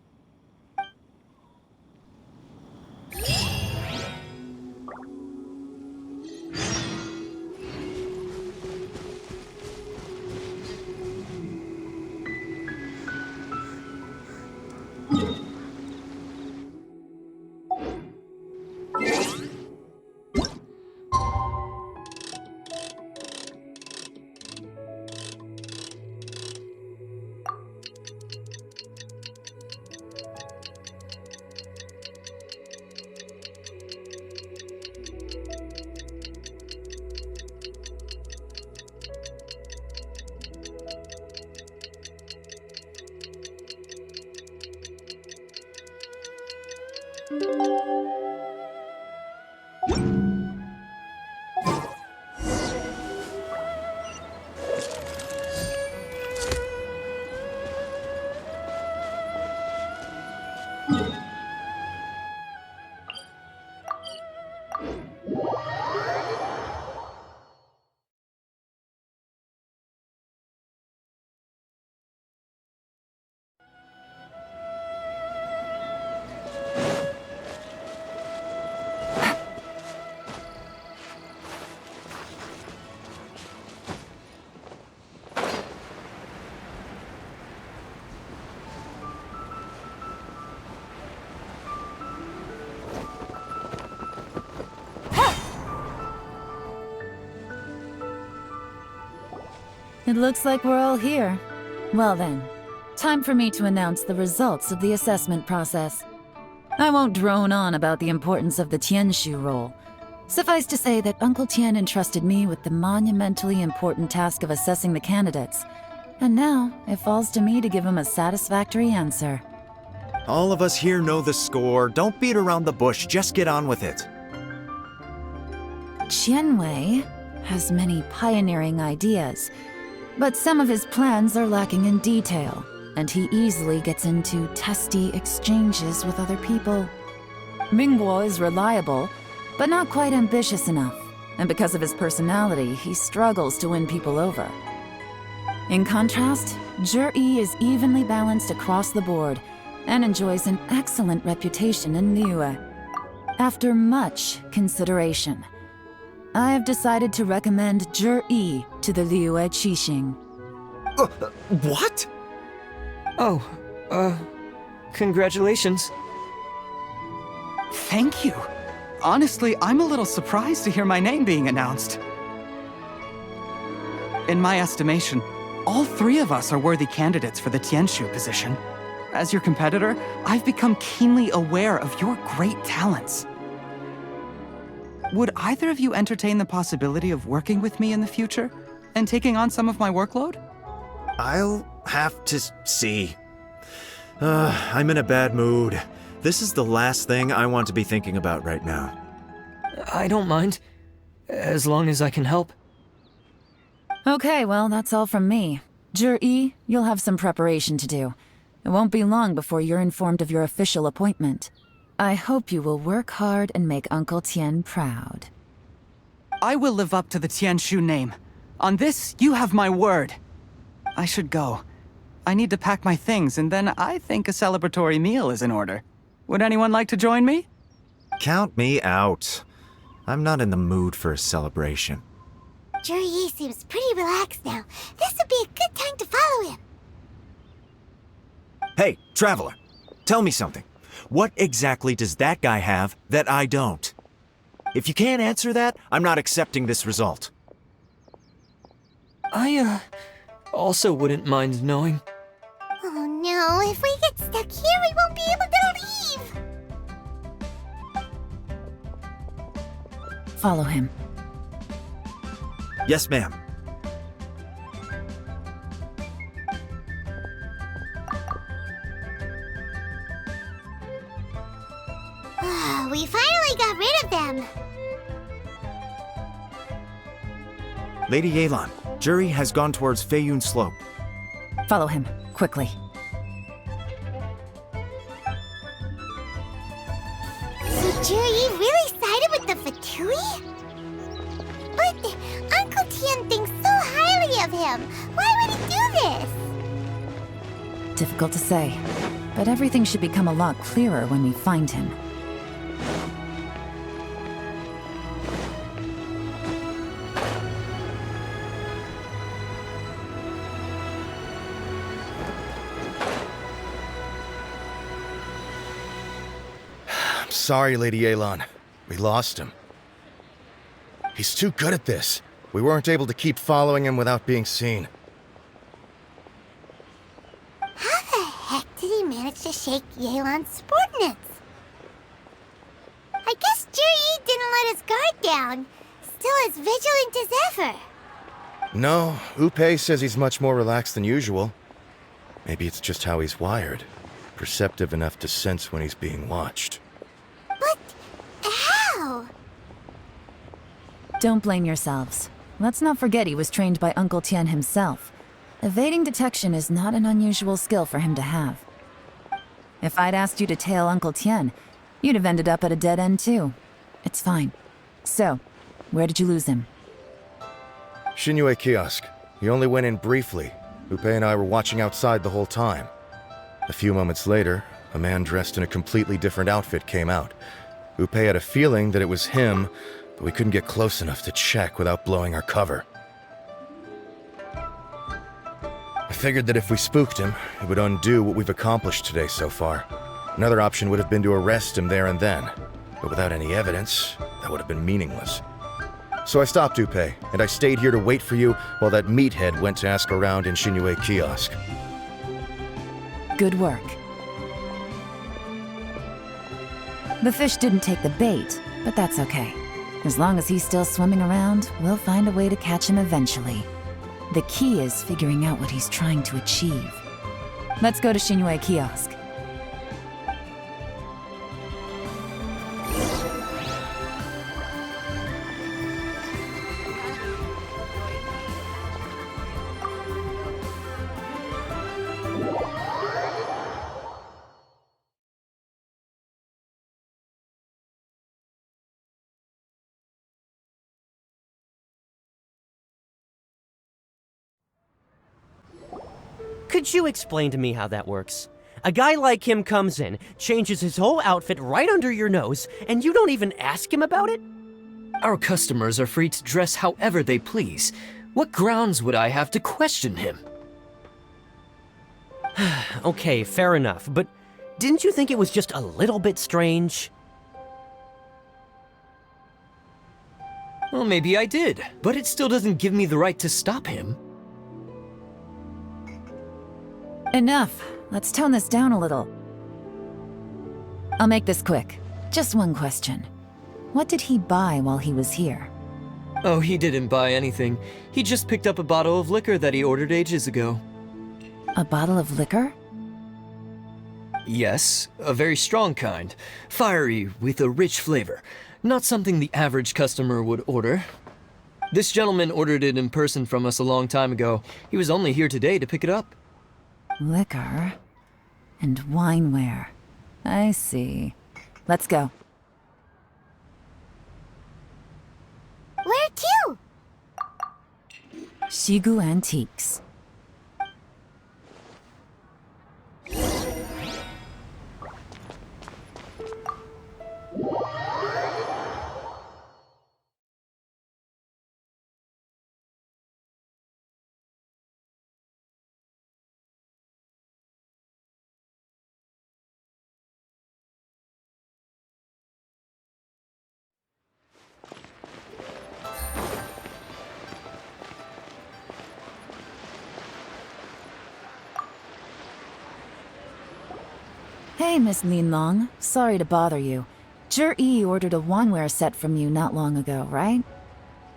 It looks like we're all here. Well then, time for me to announce the results of the assessment process. I won't drone on about the importance of the Tianshu role. Suffice to say that Uncle Tian entrusted me with the monumentally important task of assessing the candidates, and now it falls to me to give him a satisfactory answer. All of us here know the score. Don't beat around the bush, just get on with it. Qianwei has many pioneering ideas, but some of his plans are lacking in detail, and he easily gets into testy exchanges with other people. Mingguo is reliable, but not quite ambitious enough, and because of his personality, he struggles to win people over. In contrast, Zhi is evenly balanced across the board and enjoys an excellent reputation in Liyue. After much consideration, I have decided to recommend Zhi to the Liyue Qixing. What? Oh, congratulations. Thank you. Honestly, I'm a little surprised to hear my name being announced. In my estimation, all three of us are worthy candidates for the Tianshu position. As your competitor, I've become keenly aware of your great talents. Would either of you entertain the possibility of working with me in the future and taking on some of my workload? I'll have to see. I'm in a bad mood. This is the last thing I want to be thinking about right now. I don't mind, as long as I can help. Okay, well, that's all from me. Zhi, you'll have some preparation to do. It won't be long before you're informed of your official appointment. I hope you will work hard and make Uncle Tian proud. I will live up to the Tianshu name. On this, you have my word. I should go. I need to pack my things, and then I think a celebratory meal is in order. Would anyone like to join me? Count me out. I'm not in the mood for a celebration. Zhi seems pretty relaxed now. This would be a good time to follow him. Hey, traveler, tell me something. What exactly does that guy have that I don't? If you can't answer that, I'm not accepting this result. I, also wouldn't mind knowing. Oh no, if we get stuck here, we won't be able to leave! Follow him. Yes, ma'am. We finally got rid of them! Lady Yelan, Zhi has gone towards Feiyun Slope. Follow him, quickly. So Zhi really sided with the Fatui? But Uncle Tian thinks so highly of him. Why would he do this? Difficult to say, but everything should become a lot clearer when we find him. Sorry, Lady Yelan. We lost him. He's too good at this. We weren't able to keep following him without being seen. How the heck did he manage to shake Yelan's subordinates? I guess Zhi didn't let his guard down. Still as vigilant as ever. No, Upei says he's much more relaxed than usual. Maybe it's just how he's wired. Perceptive enough to sense when he's being watched. But how? Don't blame yourselves. Let's not forget he was trained by Uncle Tian himself. Evading detection is not an unusual skill for him to have. If I'd asked you to tail Uncle Tian, you'd have ended up at a dead end too. It's fine. So, where did you lose him? Xinyue kiosk. He only went in briefly. Upei and I were watching outside the whole time. A few moments later, a man dressed in a completely different outfit came out. Upei had a feeling that it was him, but we couldn't get close enough to check without blowing our cover. I figured that if we spooked him, it would undo what we've accomplished today so far. Another option would have been to arrest him there and then, but without any evidence, that would have been meaningless. So I stopped Dupe, and I stayed here to wait for you while that meathead went to ask around in Xinyue Kiosk. Good work. The fish didn't take the bait, but that's okay. As long as he's still swimming around, we'll find a way to catch him eventually. The key is figuring out what he's trying to achieve. Let's go to Xinyue Kiosk. Could you explain to me how that works? A guy like him comes in, changes his whole outfit right under your nose, and you don't even ask him about it? Our customers are free to dress however they please. What grounds would I have to question him? Okay, fair enough, but didn't you think it was just a little bit strange? Well, maybe I did, but it still doesn't give me the right to stop him. Enough. Let's tone this down a little. I'll make this quick. Just one question. What did he buy while he was here? Oh, he didn't buy anything. He just picked up a bottle of liquor that he ordered ages ago. A bottle of liquor? Yes, a very strong kind. Fiery, with a rich flavor. Not something the average customer would order. This gentleman ordered it in person from us a long time ago. He was only here today to pick it up. Liquor and wineware. I see. Let's go. Where to? Xigu Antiques. Hey, Miss Linlong. Sorry to bother you. Zhi ordered a wineware set from you not long ago, right?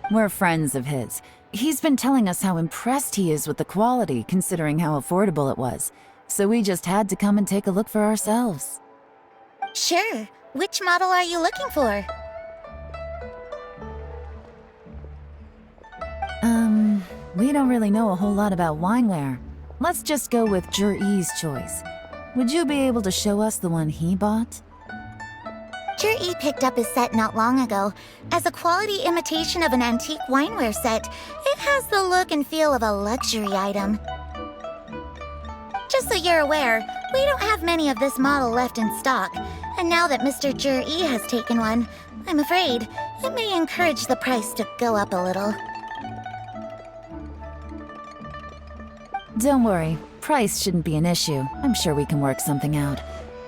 We're friends of his. He's been telling us how impressed he is with the quality, considering how affordable it was. So we just had to come and take a look for ourselves. Sure. Which model are you looking for? We don't really know a whole lot about wineware. Let's just go with Zhi's choice. Would you be able to show us the one he bought? Zhi picked up his set not long ago. As a quality imitation of an antique wineware set, it has the look and feel of a luxury item. Just so you're aware, we don't have many of this model left in stock, and now that Mr. Zhi has taken one, I'm afraid it may encourage the price to go up a little. Don't worry, price shouldn't be an issue. I'm sure we can work something out.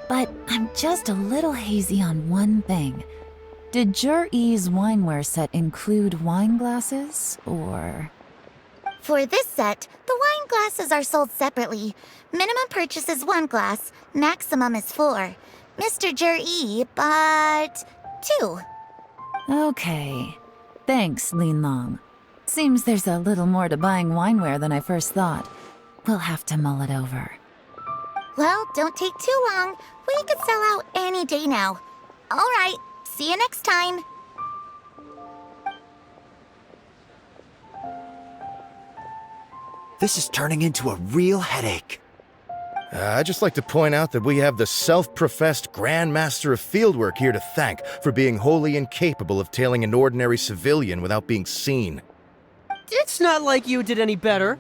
But I'm just a little hazy on one thing. Did Zhi's wineware set include wine glasses, or...? For this set, the wine glasses are sold separately. Minimum purchase is 1 glass, maximum is 4. Mr. Zhi bought 2. Okay. Thanks, Linlong. Seems there's a little more to buying wineware than I first thought. We'll have to mull it over. Well, don't take too long. We could sell out any day now. All right, see you next time. This is turning into a real headache. I'd just like to point out that we have the self-professed Grand Master of Fieldwork here to thank for being wholly incapable of tailing an ordinary civilian without being seen. It's not like you did any better.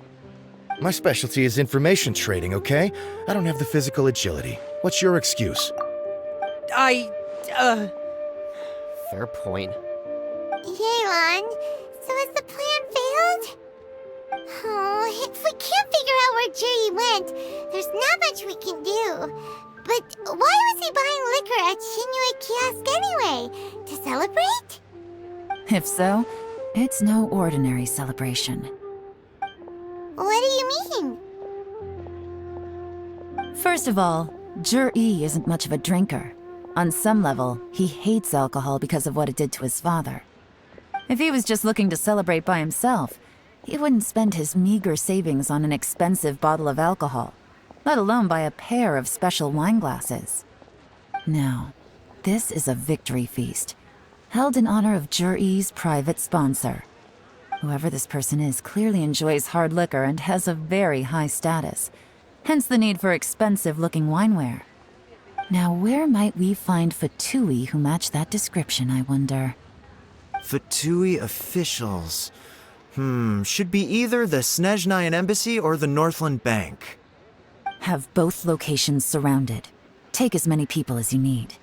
My specialty is information trading, okay? I don't have the physical agility. What's your excuse? Fair point. Yelan, so has the plan failed? Oh, if we can't figure out where Zhi went, there's not much we can do. But why was he buying liquor at Xinyue Kiosk anyway? To celebrate? If so, It's no ordinary celebration. What do you mean? First of all, Zhi isn't much of a drinker. On some level, he hates alcohol because of what it did to his father. If he was just looking to celebrate by himself, he wouldn't spend his meager savings on an expensive bottle of alcohol, let alone buy a pair of special wine glasses. No, this is a victory feast, held in honor of Zhi's private sponsor. Whoever this person is clearly enjoys hard liquor and has a very high status, hence the need for expensive-looking wineware. Now, where might we find Fatui who match that description, I wonder? Fatui officials. Should be either the Snezhnayan Embassy or the Northland Bank. Have both locations surrounded. Take as many people as you need.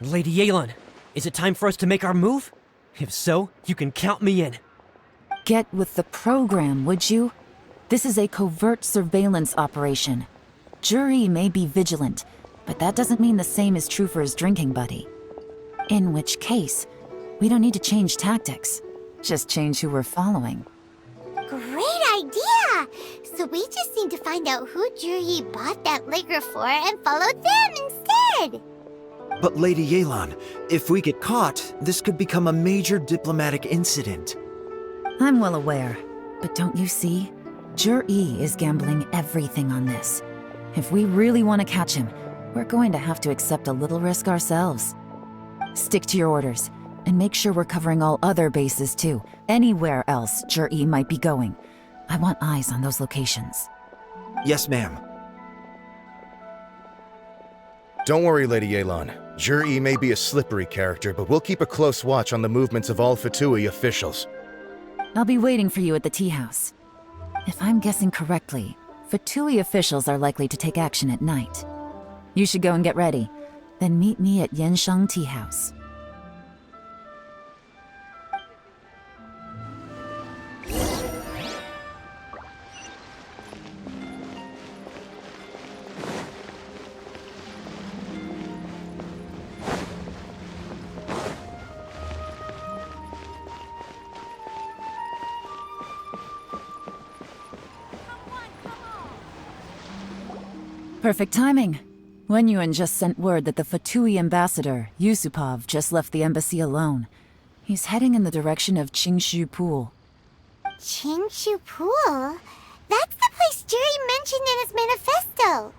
Lady Yelan, is it time for us to make our move? If so, you can count me in. Get with the program, would you? This is a covert surveillance operation. Zhi may be vigilant, but that doesn't mean the same is true for his drinking buddy. In which case, we don't need to change tactics. Just change who we're following. Great idea! So we just need to find out who Zhi bought that liquor for and follow them instead! But Lady Yelan, if we get caught, this could become a major diplomatic incident. I'm well aware, but don't you see? Zhi is gambling everything on this. If we really want to catch him, we're going to have to accept a little risk ourselves. Stick to your orders, and make sure we're covering all other bases too. Anywhere else Zhi might be going. I want eyes on those locations. Yes, ma'am. Don't worry, Lady Yelan. Zhi may be a slippery character, but we'll keep a close watch on the movements of all Fatui officials. I'll be waiting for you at the tea house. If I'm guessing correctly, Fatui officials are likely to take action at night. You should go and get ready, then meet me at Yanshang Teahouse. Perfect timing. Wenyuan just sent word that the Fatui ambassador, Yusupov, just left the embassy alone. He's heading in the direction of Qingxu Pool. Qingxu Pool? That's the place Zhi mentioned in his manifesto!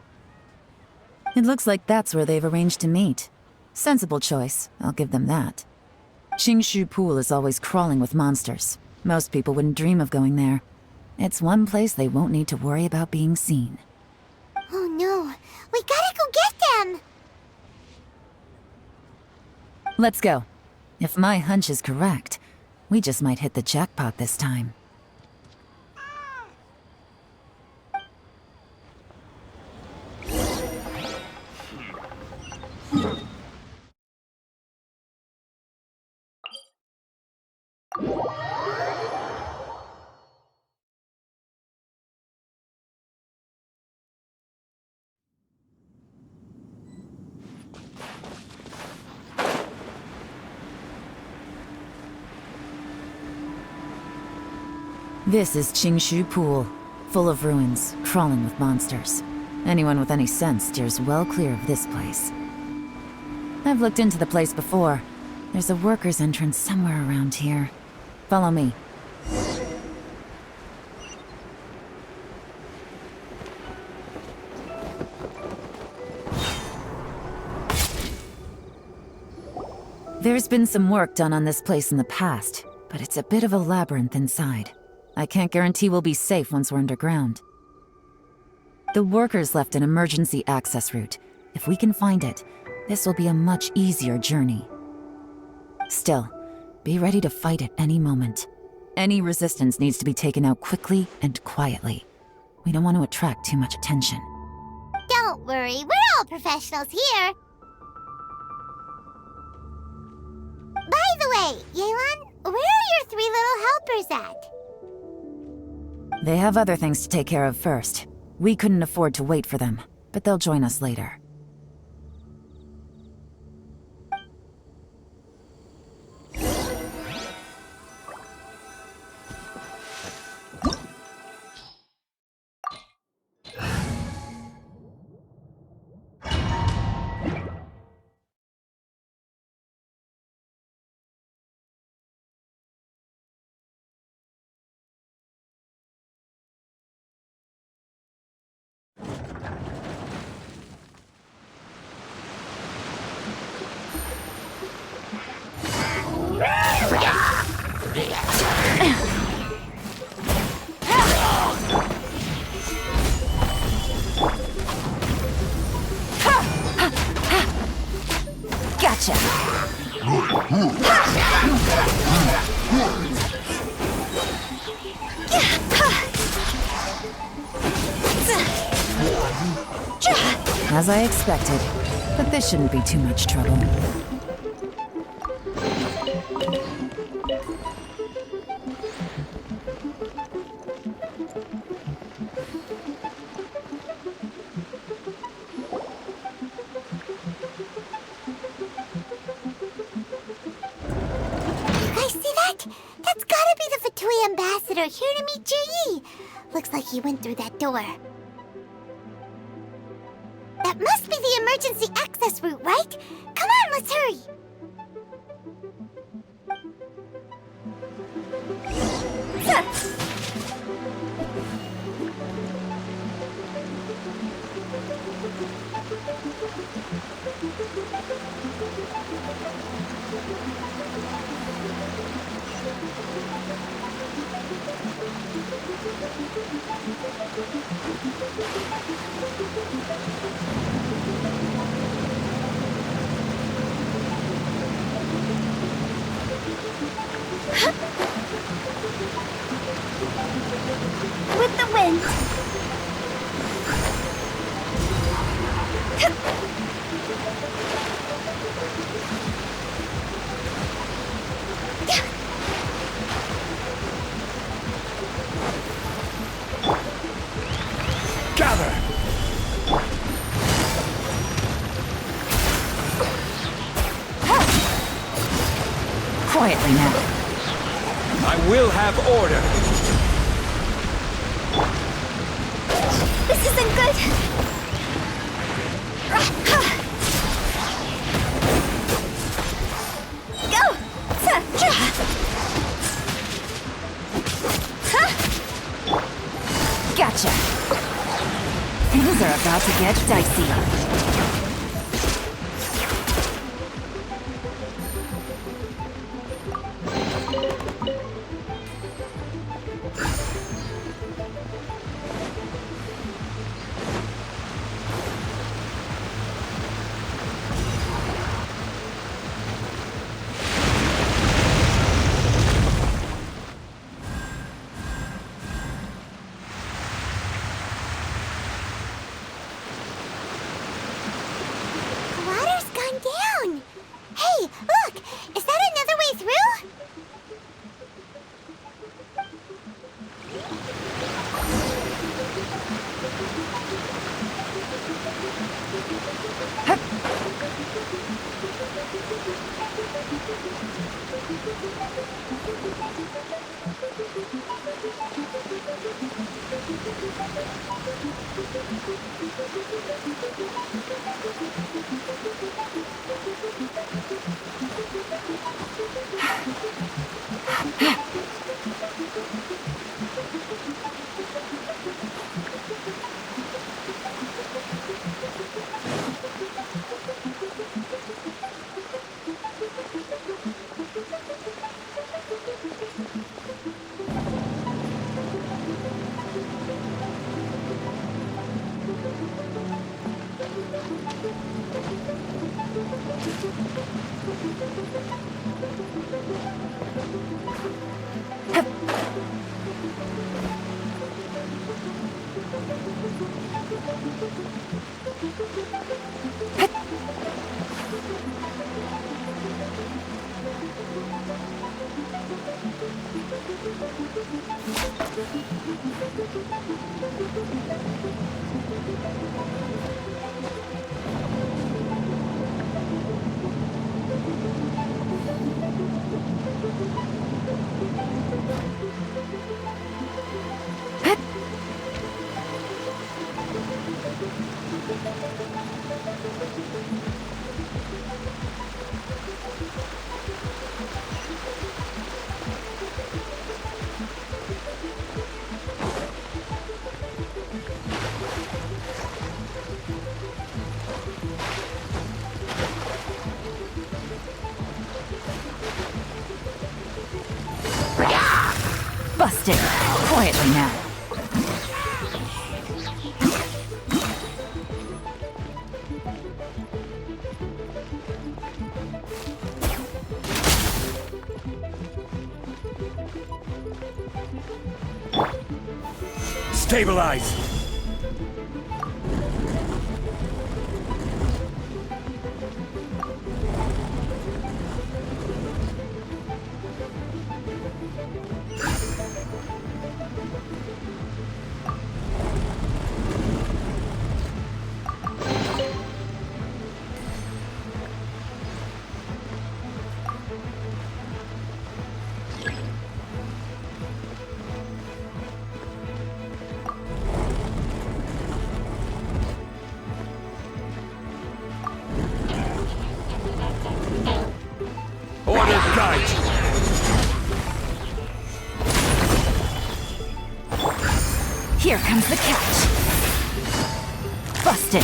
It looks like that's where they've arranged to meet. Sensible choice, I'll give them that. Qingxu Pool is always crawling with monsters. Most people wouldn't dream of going there. It's one place they won't need to worry about being seen. Oh no, we gotta go get them! Let's go. If my hunch is correct, we just might hit the jackpot this time. This is Qingxu Pool, full of ruins, crawling with monsters. Anyone with any sense steers well clear of this place. I've looked into the place before. There's a worker's entrance somewhere around here. Follow me. There's been some work done on this place in the past, but it's a bit of a labyrinth inside. I can't guarantee we'll be safe once we're underground. The workers left an emergency access route. If we can find it, this will be a much easier journey. Still, be ready to fight at any moment. Any resistance needs to be taken out quickly and quietly. We don't want to attract too much attention. Don't worry, we're all professionals here. By the way, Yelan, where are your three little helpers at? They have other things to take care of first. We couldn't afford to wait for them, but they'll join us later. As I expected. But this shouldn't be too much trouble. Ambassador here to meet Ji. Looks like he went through that door. That must be the emergency access route, right? Come on, let's hurry. With the wind. Gather! Quietly now. I will have order. This isn't good. Go! Gotcha. Things are about to get dicey. Busted. Quietly now. Stabilize! Here comes the catch. Busted.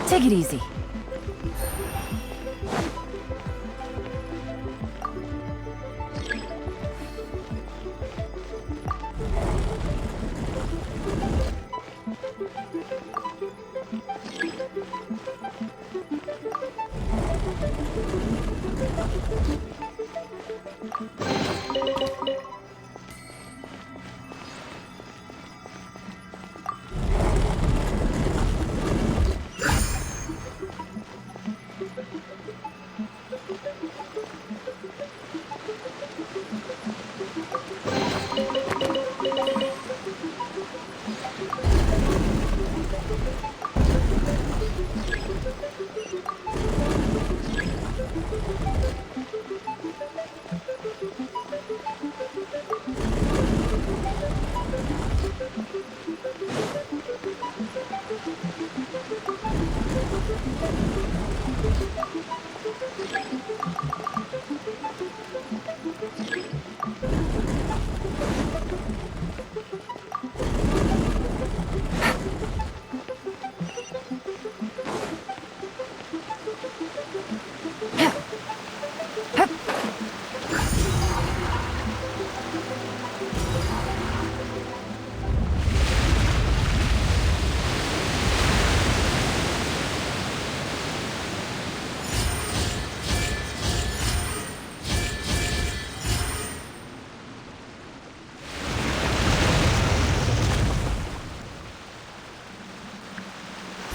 Take it easy.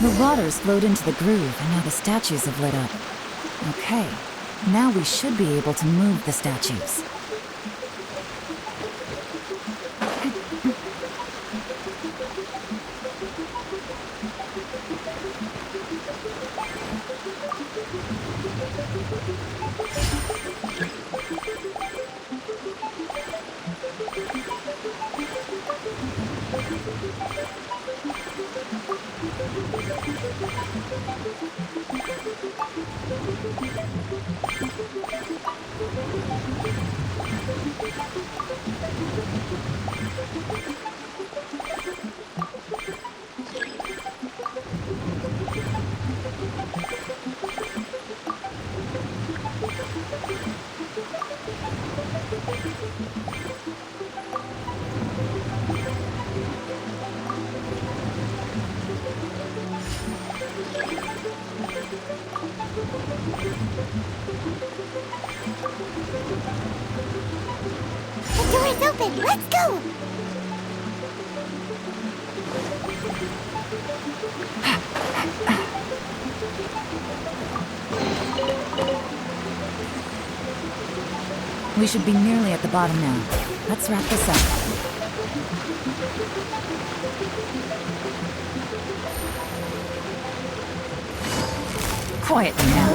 The water's flowed into the groove, and now the statues have lit up. Okay, now we should be able to move the statues. The door is open. Let's go! We should be nearly at the bottom now. Let's wrap this up. Quietly now.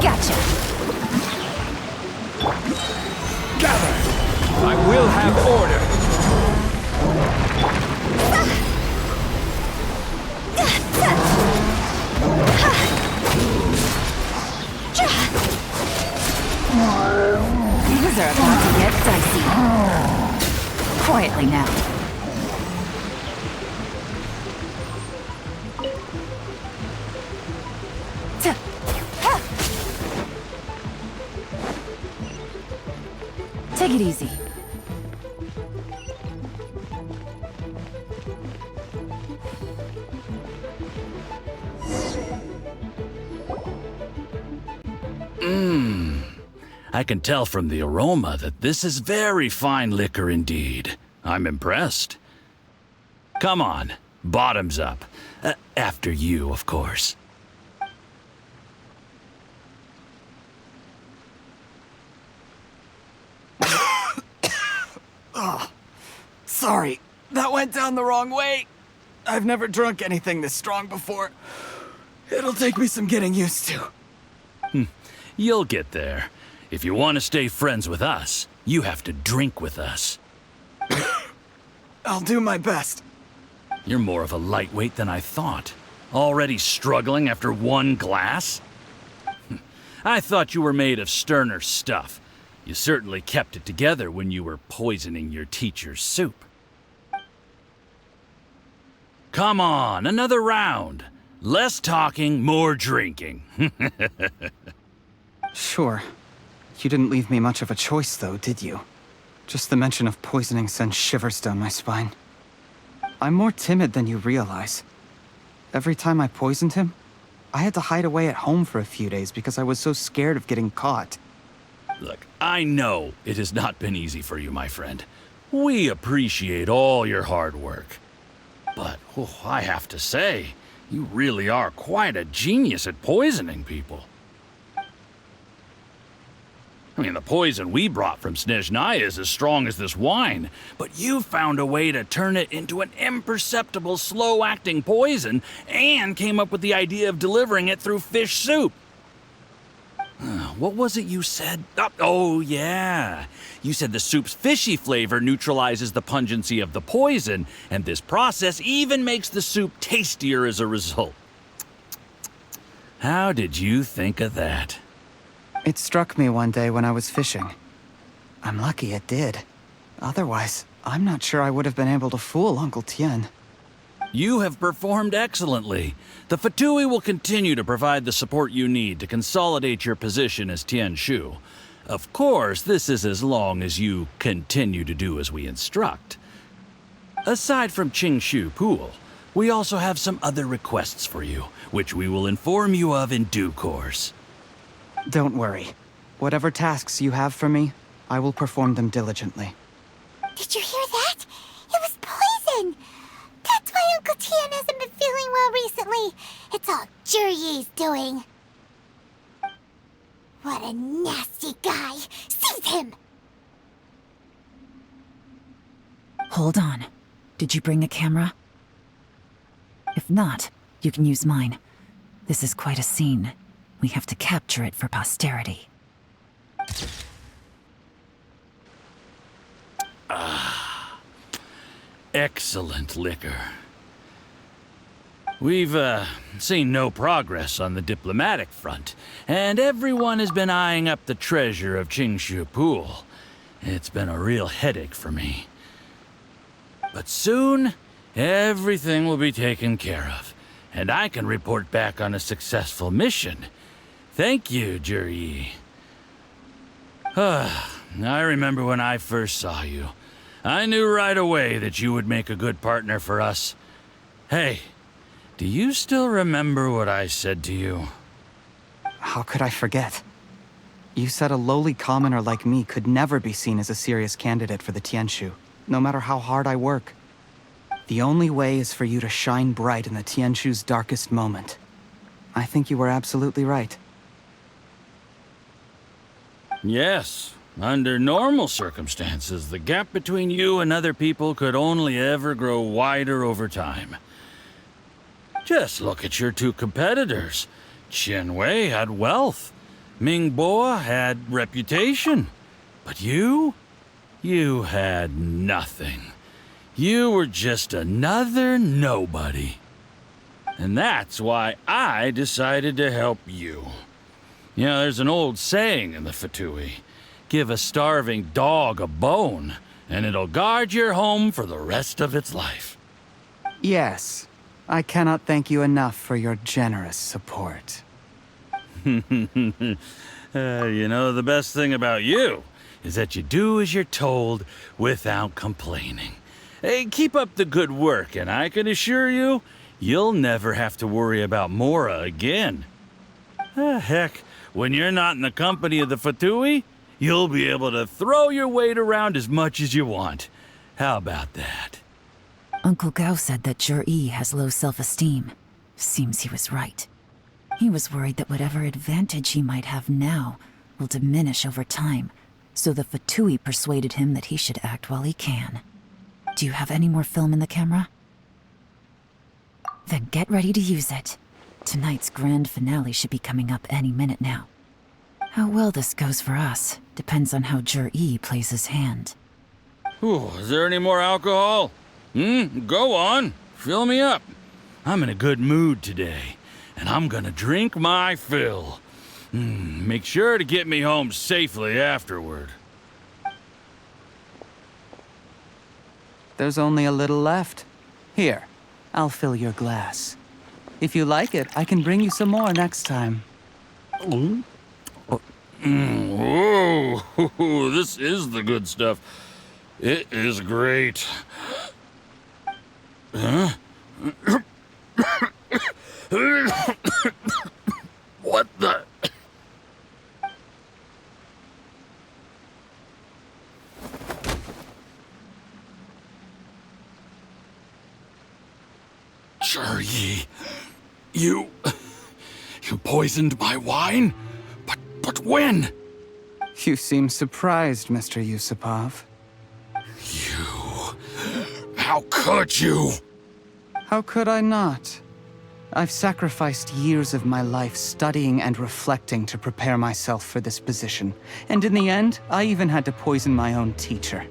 Gotcha! Gather! I will have order! Things are about to get dicey. Quietly now. Take it easy. I can tell from the aroma that this is very fine liquor indeed. I'm impressed. Come on, bottoms up. After you, of course. Oh, sorry, that went down the wrong way. I've never drunk anything this strong before. It'll take me some getting used to. You'll get there. If you want to stay friends with us, you have to drink with us. I'll do my best. You're more of a lightweight than I thought. Already struggling after one glass? I thought you were made of sterner stuff. You certainly kept it together when you were poisoning your teacher's soup. Come on, another round. Less talking, more drinking. Sure. You didn't leave me much of a choice, though, did you? Just the mention of poisoning sends shivers down my spine. I'm more timid than you realize. Every time I poisoned him, I had to hide away at home for a few days because I was so scared of getting caught. Look, I know it has not been easy for you, my friend. We appreciate all your hard work. But, I have to say, you really are quite a genius at poisoning people. I mean, the poison we brought from Snezhnaya is as strong as this wine, but you found a way to turn it into an imperceptible, slow-acting poison and came up with the idea of delivering it through fish soup. What was it you said? Oh, yeah. You said the soup's fishy flavor neutralizes the pungency of the poison, and this process even makes the soup tastier as a result. How did you think of that? It struck me one day when I was fishing. I'm lucky it did. Otherwise, I'm not sure I would have been able to fool Uncle Tien. You have performed excellently. The Fatui will continue to provide the support you need to consolidate your position as Tianshu. Of course, this is as long as you continue to do as we instruct. Aside from Qingxu Pool, we also have some other requests for you, which we will inform you of in due course. Don't worry. Whatever tasks you have for me, I will perform them diligently. Did you hear that? It was poison! That's why Uncle Tien hasn't been feeling well recently. It's all Zhiyi's doing. What a nasty guy! Seize him! Hold on. Did you bring a camera? If not, you can use mine. This is quite a scene. We have to capture it for posterity. Excellent liquor. We've, seen no progress on the diplomatic front, and everyone has been eyeing up the treasure of Qingxu Pool. It's been a real headache for me. But soon, everything will be taken care of, and I can report back on a successful mission. Thank you, Zhiyi. I remember when I first saw you. I knew right away that you would make a good partner for us. Hey, do you still remember what I said to you? How could I forget? You said a lowly commoner like me could never be seen as a serious candidate for the Tianshu, no matter how hard I work. The only way is for you to shine bright in the Tianshu's darkest moment. I think you were absolutely right. Yes. Under normal circumstances, the gap between you and other people could only ever grow wider over time. Just look at your two competitors. Qianwei had wealth. Mingbo had reputation. But you had nothing. You were just another nobody. And that's why I decided to help you. You know, there's an old saying in the Fatui. Give a starving dog a bone, and it'll guard your home for the rest of its life. Yes. I cannot thank you enough for your generous support. You know, the best thing about you is that you do as you're told without complaining. Hey, keep up the good work, and I can assure you, you'll never have to worry about Mora again. Heck, when you're not in the company of the Fatui, you'll be able to throw your weight around as much as you want. How about that? Uncle Gao said that Zhiyi has low self-esteem. Seems he was right. He was worried that whatever advantage he might have now will diminish over time, so the Fatui persuaded him that he should act while he can. Do you have any more film in the camera? Then get ready to use it. Tonight's grand finale should be coming up any minute now. How well this goes for us depends on how Jur-E plays his hand. Ooh, is there any more alcohol? Go on. Fill me up. I'm in a good mood today, and I'm gonna drink my fill. Make sure to get me home safely afterward. There's only a little left. Here, I'll fill your glass. If you like it, I can bring you some more next time. Whoa, this is the good stuff. It is great. Huh? What the? Jur-E, you poisoned my wine? But when? You seem surprised, Mr. Yusupov. How could you? How could I not? I've sacrificed years of my life studying and reflecting to prepare myself for this position. And in the end, I even had to poison my own teacher.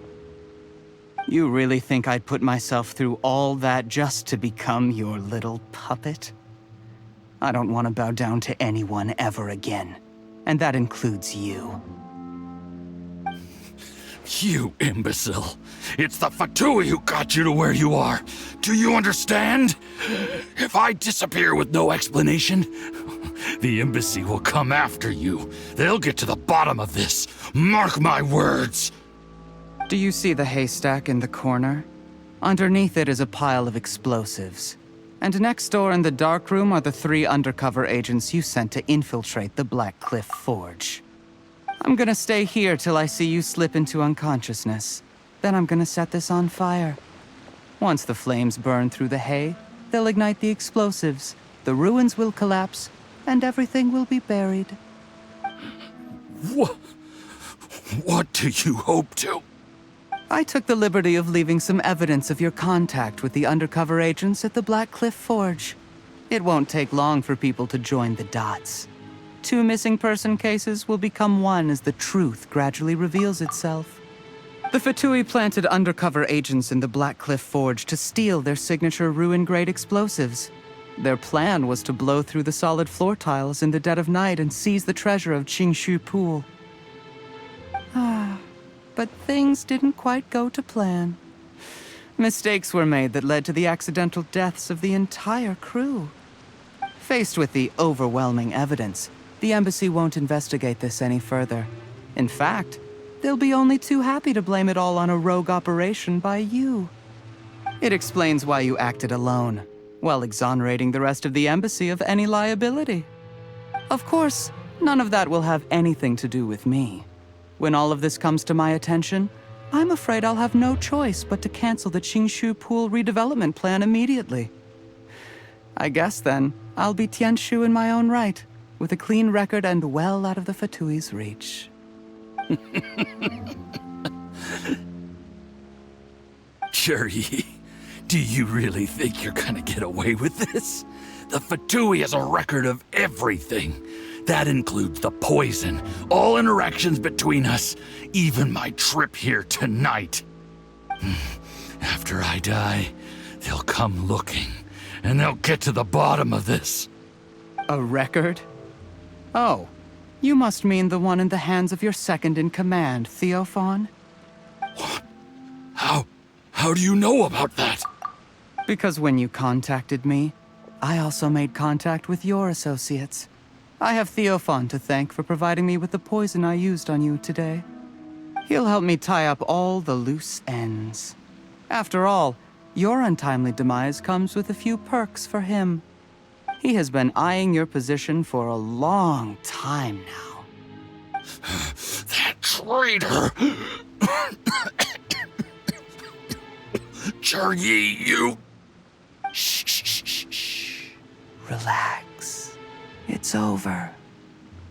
You really think I'd put myself through all that just to become your little puppet? I don't want to bow down to anyone ever again. And that includes you. You imbecile. It's the Fatui who got you to where you are. Do you understand? If I disappear with no explanation, the embassy will come after you. They'll get to the bottom of this. Mark my words. Do you see the haystack in the corner? Underneath it is a pile of explosives. And next door in the dark room are the 3 undercover agents you sent to infiltrate the Blackcliff Forge. I'm gonna stay here till I see you slip into unconsciousness. Then I'm gonna set this on fire. Once the flames burn through the hay, they'll ignite the explosives, the ruins will collapse, and everything will be buried. What do you hope to? I took the liberty of leaving some evidence of your contact with the undercover agents at the Blackcliff Forge. It won't take long for people to join the dots. 2 missing person cases will become one as the truth gradually reveals itself. The Fatui planted undercover agents in the Blackcliff Forge to steal their signature ruin-grade explosives. Their plan was to blow through the solid floor tiles in the dead of night and seize the treasure of Qingxu Pool. But things didn't quite go to plan. Mistakes were made that led to the accidental deaths of the entire crew. Faced with the overwhelming evidence, the embassy won't investigate this any further. In fact, they'll be only too happy to blame it all on a rogue operation by you. It explains why you acted alone, while exonerating the rest of the embassy of any liability. Of course, none of that will have anything to do with me. When all of this comes to my attention, I'm afraid I'll have no choice but to cancel the Qingxu Pool redevelopment plan immediately. I guess then, I'll be Tianshu in my own right, with a clean record and well out of the Fatui's reach. Jur-E, do you really think you're gonna get away with this? The Fatui has a record of everything. That includes the poison, all interactions between us, even my trip here tonight. After I die, they'll come looking, and they'll get to the bottom of this. A record? Oh, you must mean the one in the hands of your second-in-command, Theophan? What? How do you know about that? Because when you contacted me, I also made contact with your associates. I have Theophan to thank for providing me with the poison I used on you today. He'll help me tie up all the loose ends. After all, your untimely demise comes with a few perks for him. He has been eyeing your position for a long time now. That traitor! Jur-E, you... Shh. Relax. It's over.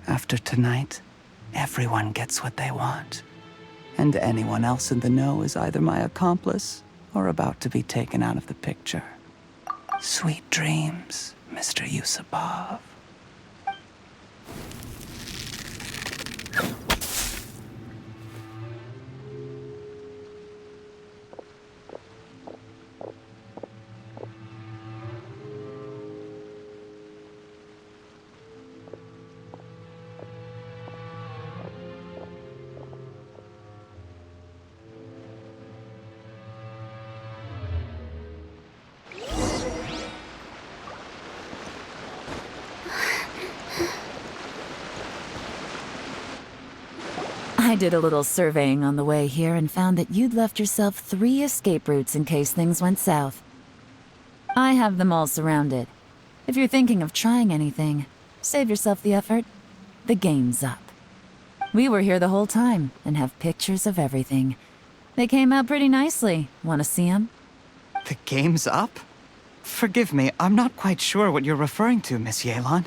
After tonight, everyone gets what they want. And anyone else in the know is either my accomplice or about to be taken out of the picture. Sweet dreams, Mr. Yusupov. I did a little surveying on the way here and found that you'd left yourself 3 escape routes in case things went south. I have them all surrounded. If you're thinking of trying anything, save yourself the effort. The game's up. We were here the whole time and have pictures of everything. They came out pretty nicely. Want to see them? The game's up? Forgive me, I'm not quite sure what you're referring to, Miss Yelan.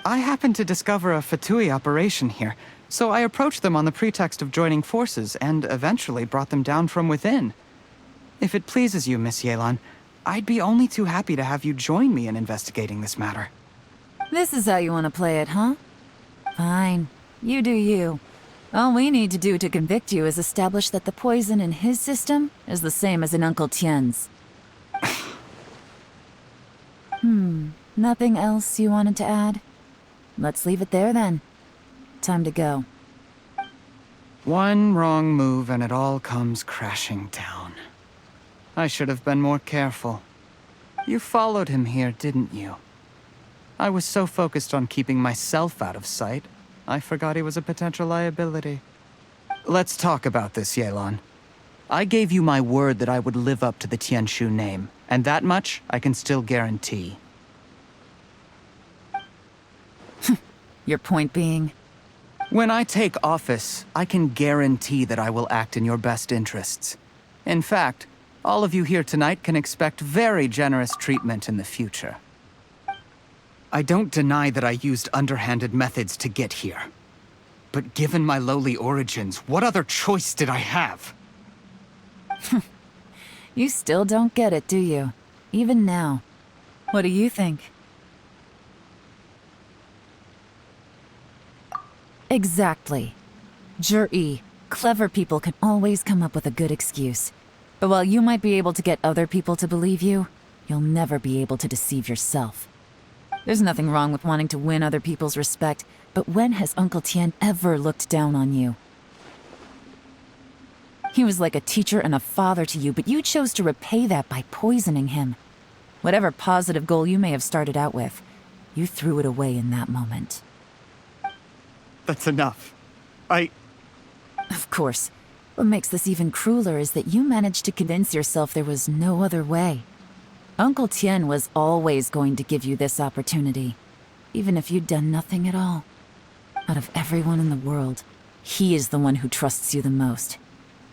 I happened to discover a Fatui operation here, so I approached them on the pretext of joining forces and eventually brought them down from within. If it pleases you, Miss Yelan, I'd be only too happy to have you join me in investigating this matter. This is how you want to play it, huh? Fine. You do you. All we need to do to convict you is establish that the poison in his system is the same as in Uncle Tian's. Nothing else you wanted to add? Let's leave it there then. Time to go. One wrong move and it all comes crashing down. I should have been more careful. You followed him here, didn't you? I was so focused on keeping myself out of sight, I forgot he was a potential liability. Let's talk about this, Yelan. I gave you my word that I would live up to the Tianshu name, and that much I can still guarantee. Your point being? When I take office, I can guarantee that I will act in your best interests. In fact, all of you here tonight can expect very generous treatment in the future. I don't deny that I used underhanded methods to get here. But given my lowly origins, what other choice did I have? You still don't get it, do you? Even now. What do you think? Exactly. Jur-E, clever people can always come up with a good excuse. But while you might be able to get other people to believe you, you'll never be able to deceive yourself. There's nothing wrong with wanting to win other people's respect, but when has Uncle Tian ever looked down on you? He was like a teacher and a father to you, but you chose to repay that by poisoning him. Whatever positive goal you may have started out with, you threw it away in that moment. That's enough. Of course. What makes this even crueler is that you managed to convince yourself there was no other way. Uncle Tian was always going to give you this opportunity, even if you'd done nothing at all. Out of everyone in the world, he is the one who trusts you the most.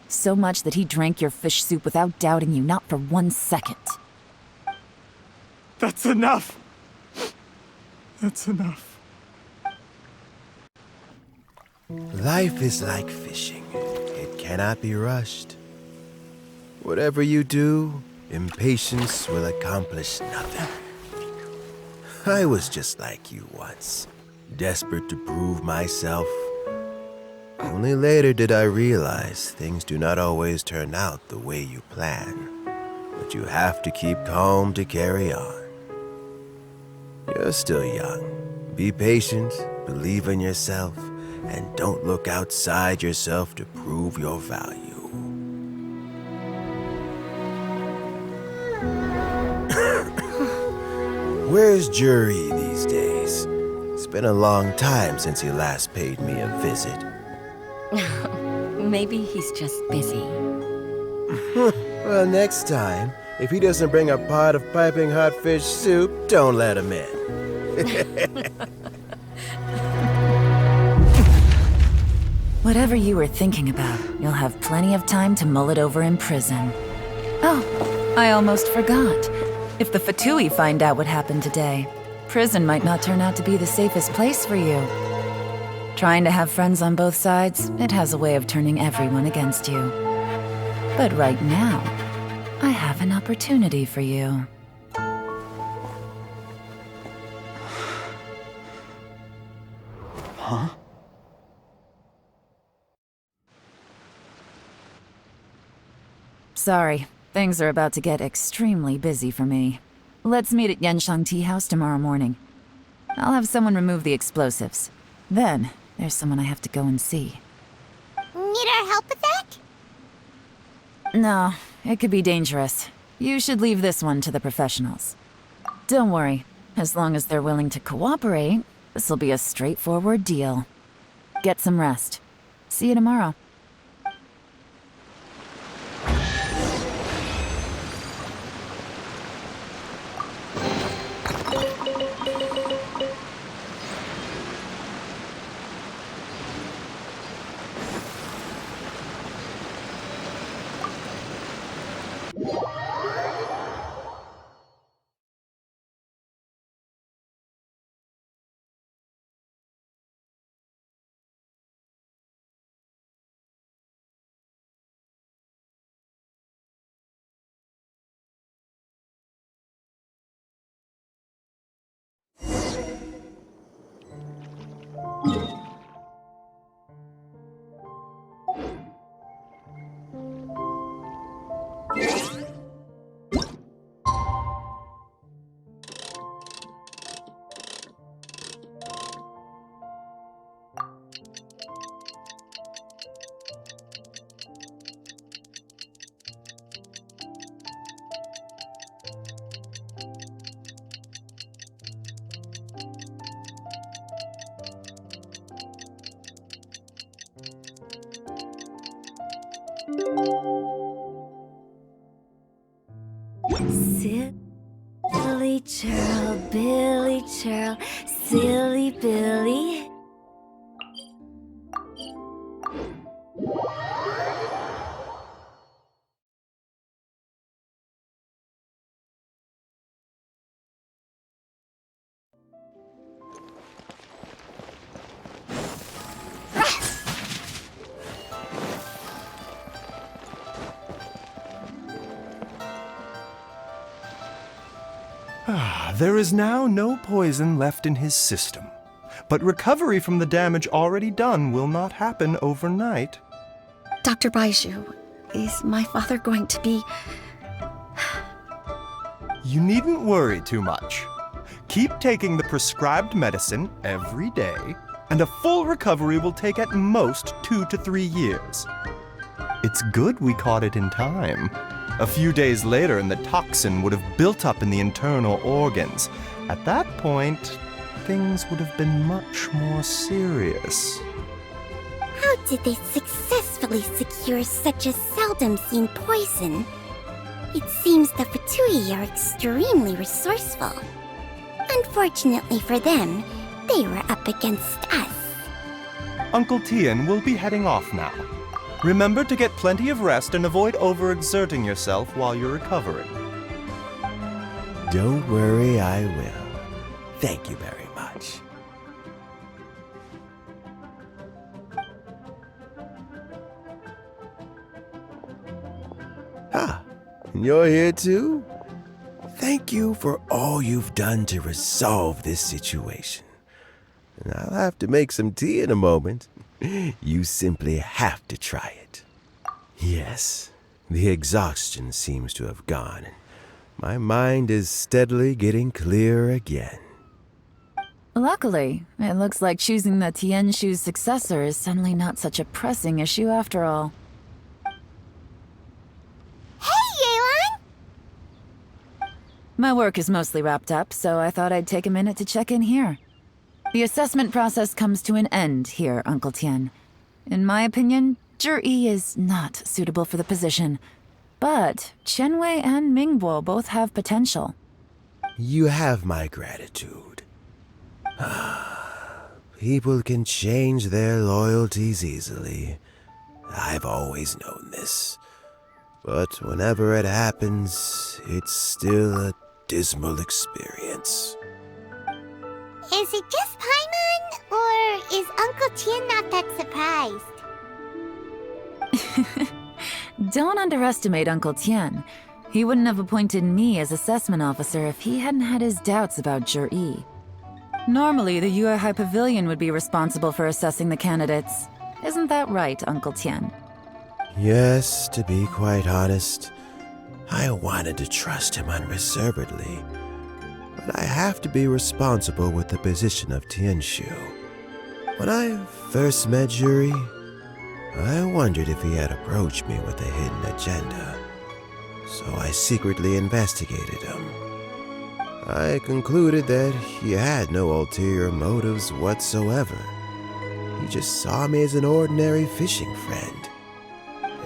So much that he drank your fish soup without doubting you, not for 1 second. That's enough! That's enough. Life is like fishing. It cannot be rushed. Whatever you do, impatience will accomplish nothing. I was just like you once, desperate to prove myself. Only later did I realize things do not always turn out the way you plan, but you have to keep calm to carry on. You're still young. Be patient, believe in yourself, and don't look outside yourself to prove your value. Where's Jur-E these days? It's been a long time since he last paid me a visit. Maybe he's just busy. Well, next time, if he doesn't bring a pot of piping hot fish soup, don't let him in. Whatever you were thinking about, you'll have plenty of time to mull it over in prison. Oh, I almost forgot. If the Fatui find out what happened today, prison might not turn out to be the safest place for you. Trying to have friends on both sides, it has a way of turning everyone against you. But right now, I have an opportunity for you. Huh? Sorry, things are about to get extremely busy for me. Let's meet at Yanshang Teahouse tomorrow morning. I'll have someone remove the explosives. Then, there's someone I have to go and see. Need our help with that? No, it could be dangerous. You should leave this one to the professionals. Don't worry, as long as they're willing to cooperate, this'll be a straightforward deal. Get some rest. See you tomorrow. Silly churl, Billy churl, silly Billy. There is now no poison left in his system, but recovery from the damage already done will not happen overnight. Dr. Baiju, is my father going to be... You needn't worry too much. Keep taking the prescribed medicine every day, and a full recovery will take at most 2 to 3 years. It's good we caught it in time. A few days later, and the toxin would have built up in the internal organs. At that point, things would have been much more serious. How did they successfully secure such a seldom-seen poison? It seems the Fatui are extremely resourceful. Unfortunately for them, they were up against us. Uncle Tian will be heading off now. Remember to get plenty of rest and avoid overexerting yourself while you're recovering. Don't worry, I will. Thank you very much. Ah, you're here too? Thank you for all you've done to resolve this situation. And I'll have to make some tea in a moment. You simply have to try it. Yes, the exhaustion seems to have gone, and my mind is steadily getting clearer again. Luckily, it looks like choosing the Tianshu's successor is suddenly not such a pressing issue after all. Hey, Yelan! My work is mostly wrapped up, so I thought I'd take a minute to check in here. The assessment process comes to an end here, Uncle Tian. In my opinion, Zhi is not suitable for the position, but Qianwei and Mingbo both have potential. You have my gratitude. People can change their loyalties easily. I've always known this. But whenever it happens, it's still a dismal experience. Is it just Paimon, or is Uncle Tian not that surprised? Don't underestimate Uncle Tian. He wouldn't have appointed me as assessment officer if he hadn't had his doubts about Zhi. Normally, the Yuehai Pavilion would be responsible for assessing the candidates. Isn't that right, Uncle Tian? Yes, to be quite honest, I wanted to trust him unreservedly. But I have to be responsible with the position of Tianshu. When I first met Zhi, I wondered if he had approached me with a hidden agenda. So I secretly investigated him. I concluded that he had no ulterior motives whatsoever. he just saw me as an ordinary fishing friend.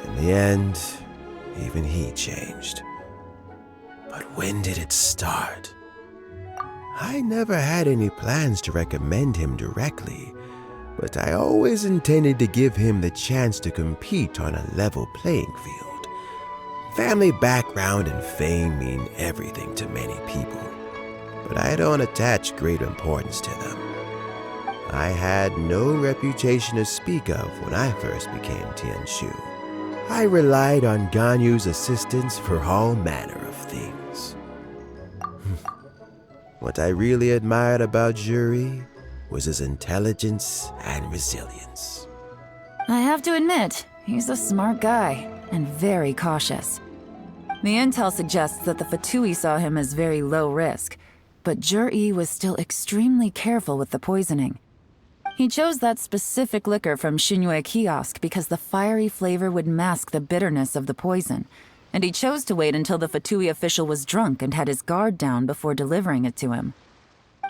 In the end, even he changed. But when did it start? I never had any plans to recommend him directly, but I always intended to give him the chance to compete on a level playing field. Family background and fame mean everything to many people, but I don't attach great importance to them. I had no reputation to speak of when I first became Tianshu. I relied on Ganyu's assistance for all manner of things. What I really admired about Juri was his intelligence and resilience. I have to admit, he's a smart guy, and very cautious. The intel suggests that the Fatui saw him as very low risk, but Juri was still extremely careful with the poisoning. He chose that specific liquor from Xinyu kiosk because the fiery flavor would mask the bitterness of the poison, and he chose to wait until the Fatui official was drunk and had his guard down before delivering it to him.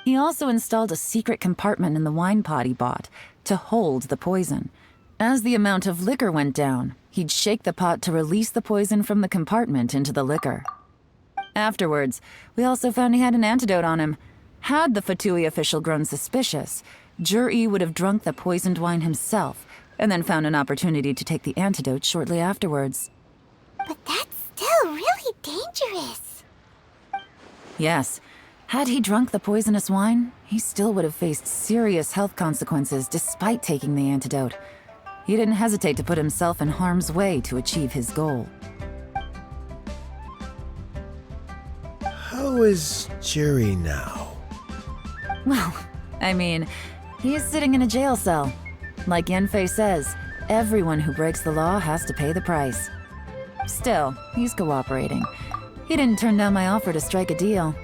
He also installed a secret compartment in the wine pot he bought to hold the poison. As the amount of liquor went down, he'd shake the pot to release the poison from the compartment into the liquor. Afterwards, we also found he had an antidote on him. Had the Fatui official grown suspicious, Juri would have drunk the poisoned wine himself, and then found an opportunity to take the antidote shortly afterwards. But that's still really dangerous. Yes. Had he drunk the poisonous wine, he still would have faced serious health consequences despite taking the antidote. He didn't hesitate to put himself in harm's way to achieve his goal. How is Juri now? Well, I mean, he is sitting in a jail cell. Like Yanfei says, everyone who breaks the law has to pay the price. Still, he's cooperating. He didn't turn down my offer to strike a deal.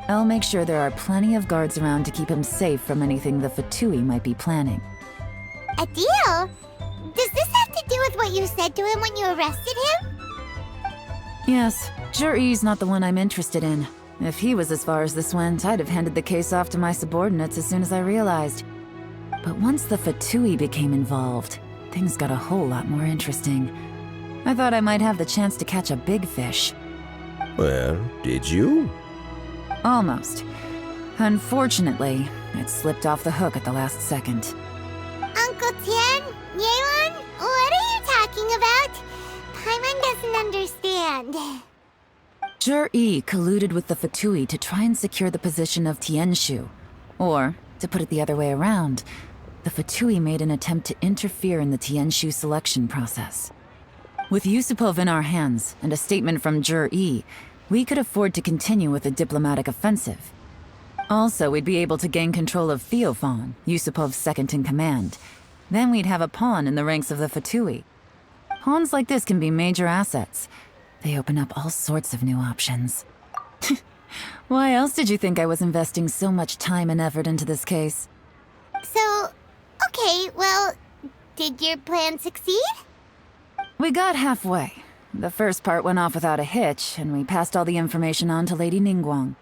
I'll make sure there are plenty of guards around to keep him safe from anything the Fatui might be planning. A deal? Does this have to do with what you said to him when you arrested him? Yes, Juri's not the one I'm interested in. If he was as far as this went, I'd have handed the case off to my subordinates as soon as I realized. But once the Fatui became involved, things got a whole lot more interesting. I thought I might have the chance to catch a big fish. Well, did you? Almost. Unfortunately, it slipped off the hook at the last second. Uncle Tian? Yelan? What are you talking about? Paimon doesn't understand. Juri colluded with the Fatui to try and secure the position of Tianshu. Or, to put it the other way around, the Fatui made an attempt to interfere in the Tianshu selection process. With Yusupov in our hands and a statement from Juri, we could afford to continue with a diplomatic offensive. Also, we'd be able to gain control of Theophan, Yusupov's second-in-command. Then we'd have a pawn in the ranks of the Fatui. Pawns like this can be major assets. They open up all sorts of new options. Why else did you think I was investing so much time and effort into this case? So, okay, well, did your plan succeed? We got halfway. The first part went off without a hitch, and we passed all the information on to Lady Ningguang.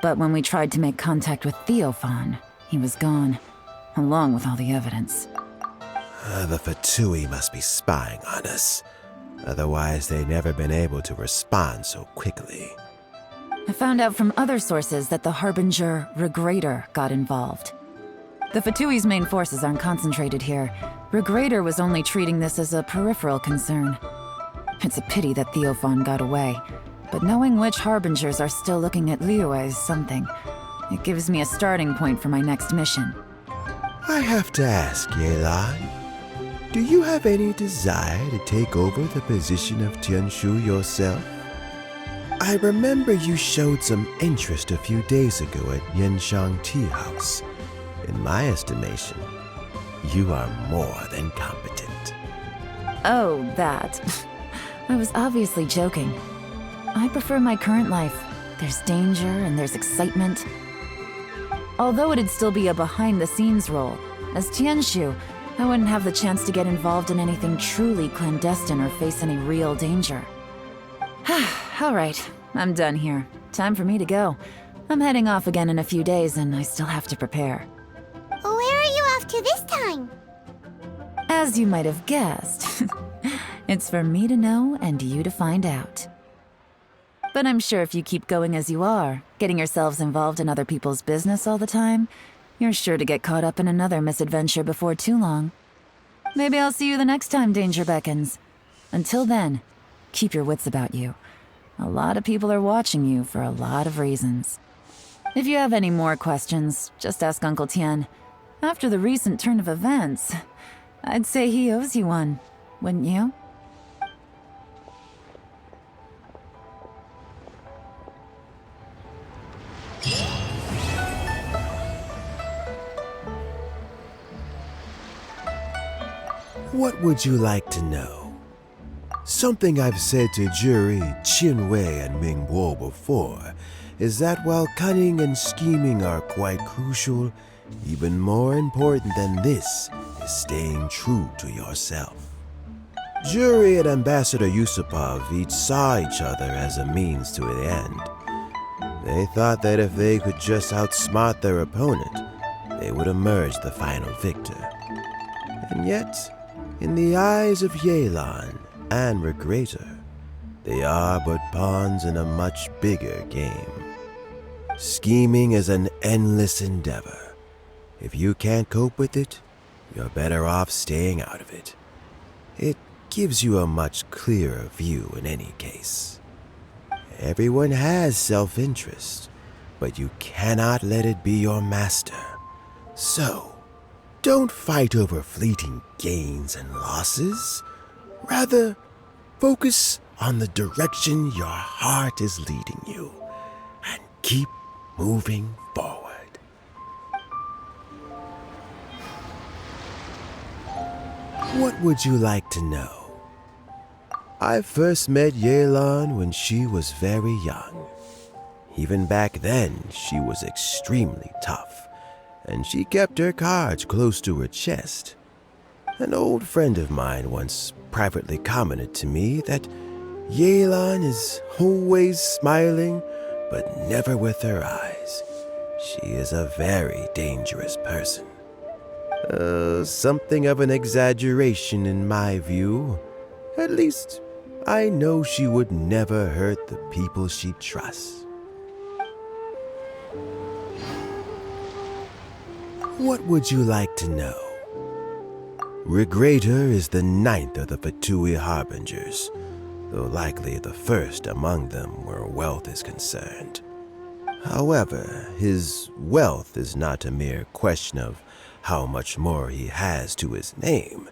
But when we tried to make contact with Theophan, he was gone, along with all the evidence. The Fatui must be spying on us. Otherwise, they'd never been able to respond so quickly. I found out from other sources that the Harbinger Regrator got involved. The Fatui's main forces aren't concentrated here. Regrator was only treating this as a peripheral concern. It's a pity that Theophan got away, but knowing which Harbingers are still looking at Liyue is something. It gives me a starting point for my next mission. I have to ask, Yelan, do you have any desire to take over the position of Tianshu yourself? I remember you showed some interest a few days ago at Yanshang Teahouse. In my estimation, you are more than competent. Oh, that. I was obviously joking. I prefer my current life. There's danger and there's excitement. Although it'd still be a behind-the-scenes role, as Tianshu, I wouldn't have the chance to get involved in anything truly clandestine or face any real danger. All right, I'm done here. Time for me to go. I'm heading off again in a few days and I still have to prepare. Where are you off to this time? As you might have guessed, it's for me to know and you to find out. But I'm sure if you keep going as you are, getting yourselves involved in other people's business all the time, you're sure to get caught up in another misadventure before too long. Maybe I'll see you the next time danger beckons. Until then, keep your wits about you. A lot of people are watching you for a lot of reasons. If you have any more questions, just ask Uncle Tian. After the recent turn of events, I'd say he owes you one, wouldn't you? What would you like to know? Something I've said to Jury, Qinwei, and Mingbo before is that while cunning and scheming are quite crucial, even more important than this is staying true to yourself. Jury and Ambassador Yusupov each saw each other as a means to an end. They thought that if they could just outsmart their opponent, they would emerge the final victor. And yet, in the eyes of Yelan and Regrator, they are but pawns in a much bigger game. Scheming is an endless endeavor. If you can't cope with it, you're better off staying out of it. It gives you a much clearer view in any case. Everyone has self-interest, but you cannot let it be your master. So, don't fight over fleeting gains and losses. Rather, focus on the direction your heart is leading you, and keep moving forward. What would you like to know? I first met Yelan when she was very young. Even back then, she was extremely tough, and she kept her cards close to her chest. An old friend of mine once privately commented to me that Yelan is always smiling, but never with her eyes. She is a very dangerous person. Something of an exaggeration in my view. At least, I know she would never hurt the people she trusts. What would you like to know? Regrator is the 9th of the Fatui Harbingers, though likely the first among them where wealth is concerned. However, his wealth is not a mere question of how much more he has to his name.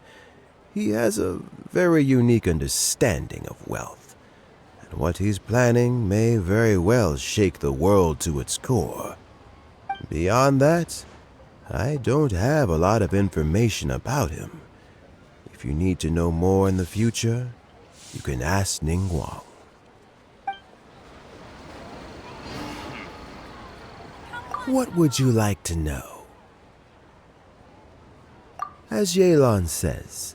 He has a very unique understanding of wealth, and what he's planning may very well shake the world to its core. Beyond that, I don't have a lot of information about him. If you need to know more in the future, you can ask Ning Guang. What would you like to know? As Yelan says,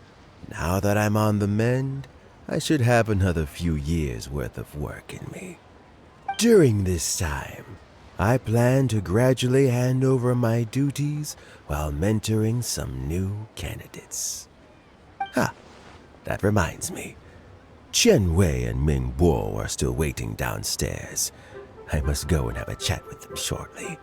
now that I'm on the mend, I should have another few years' worth of work in me. During this time, I plan to gradually hand over my duties while mentoring some new candidates. That reminds me. Qianwei and Mingbo are still waiting downstairs. I must go and have a chat with them shortly.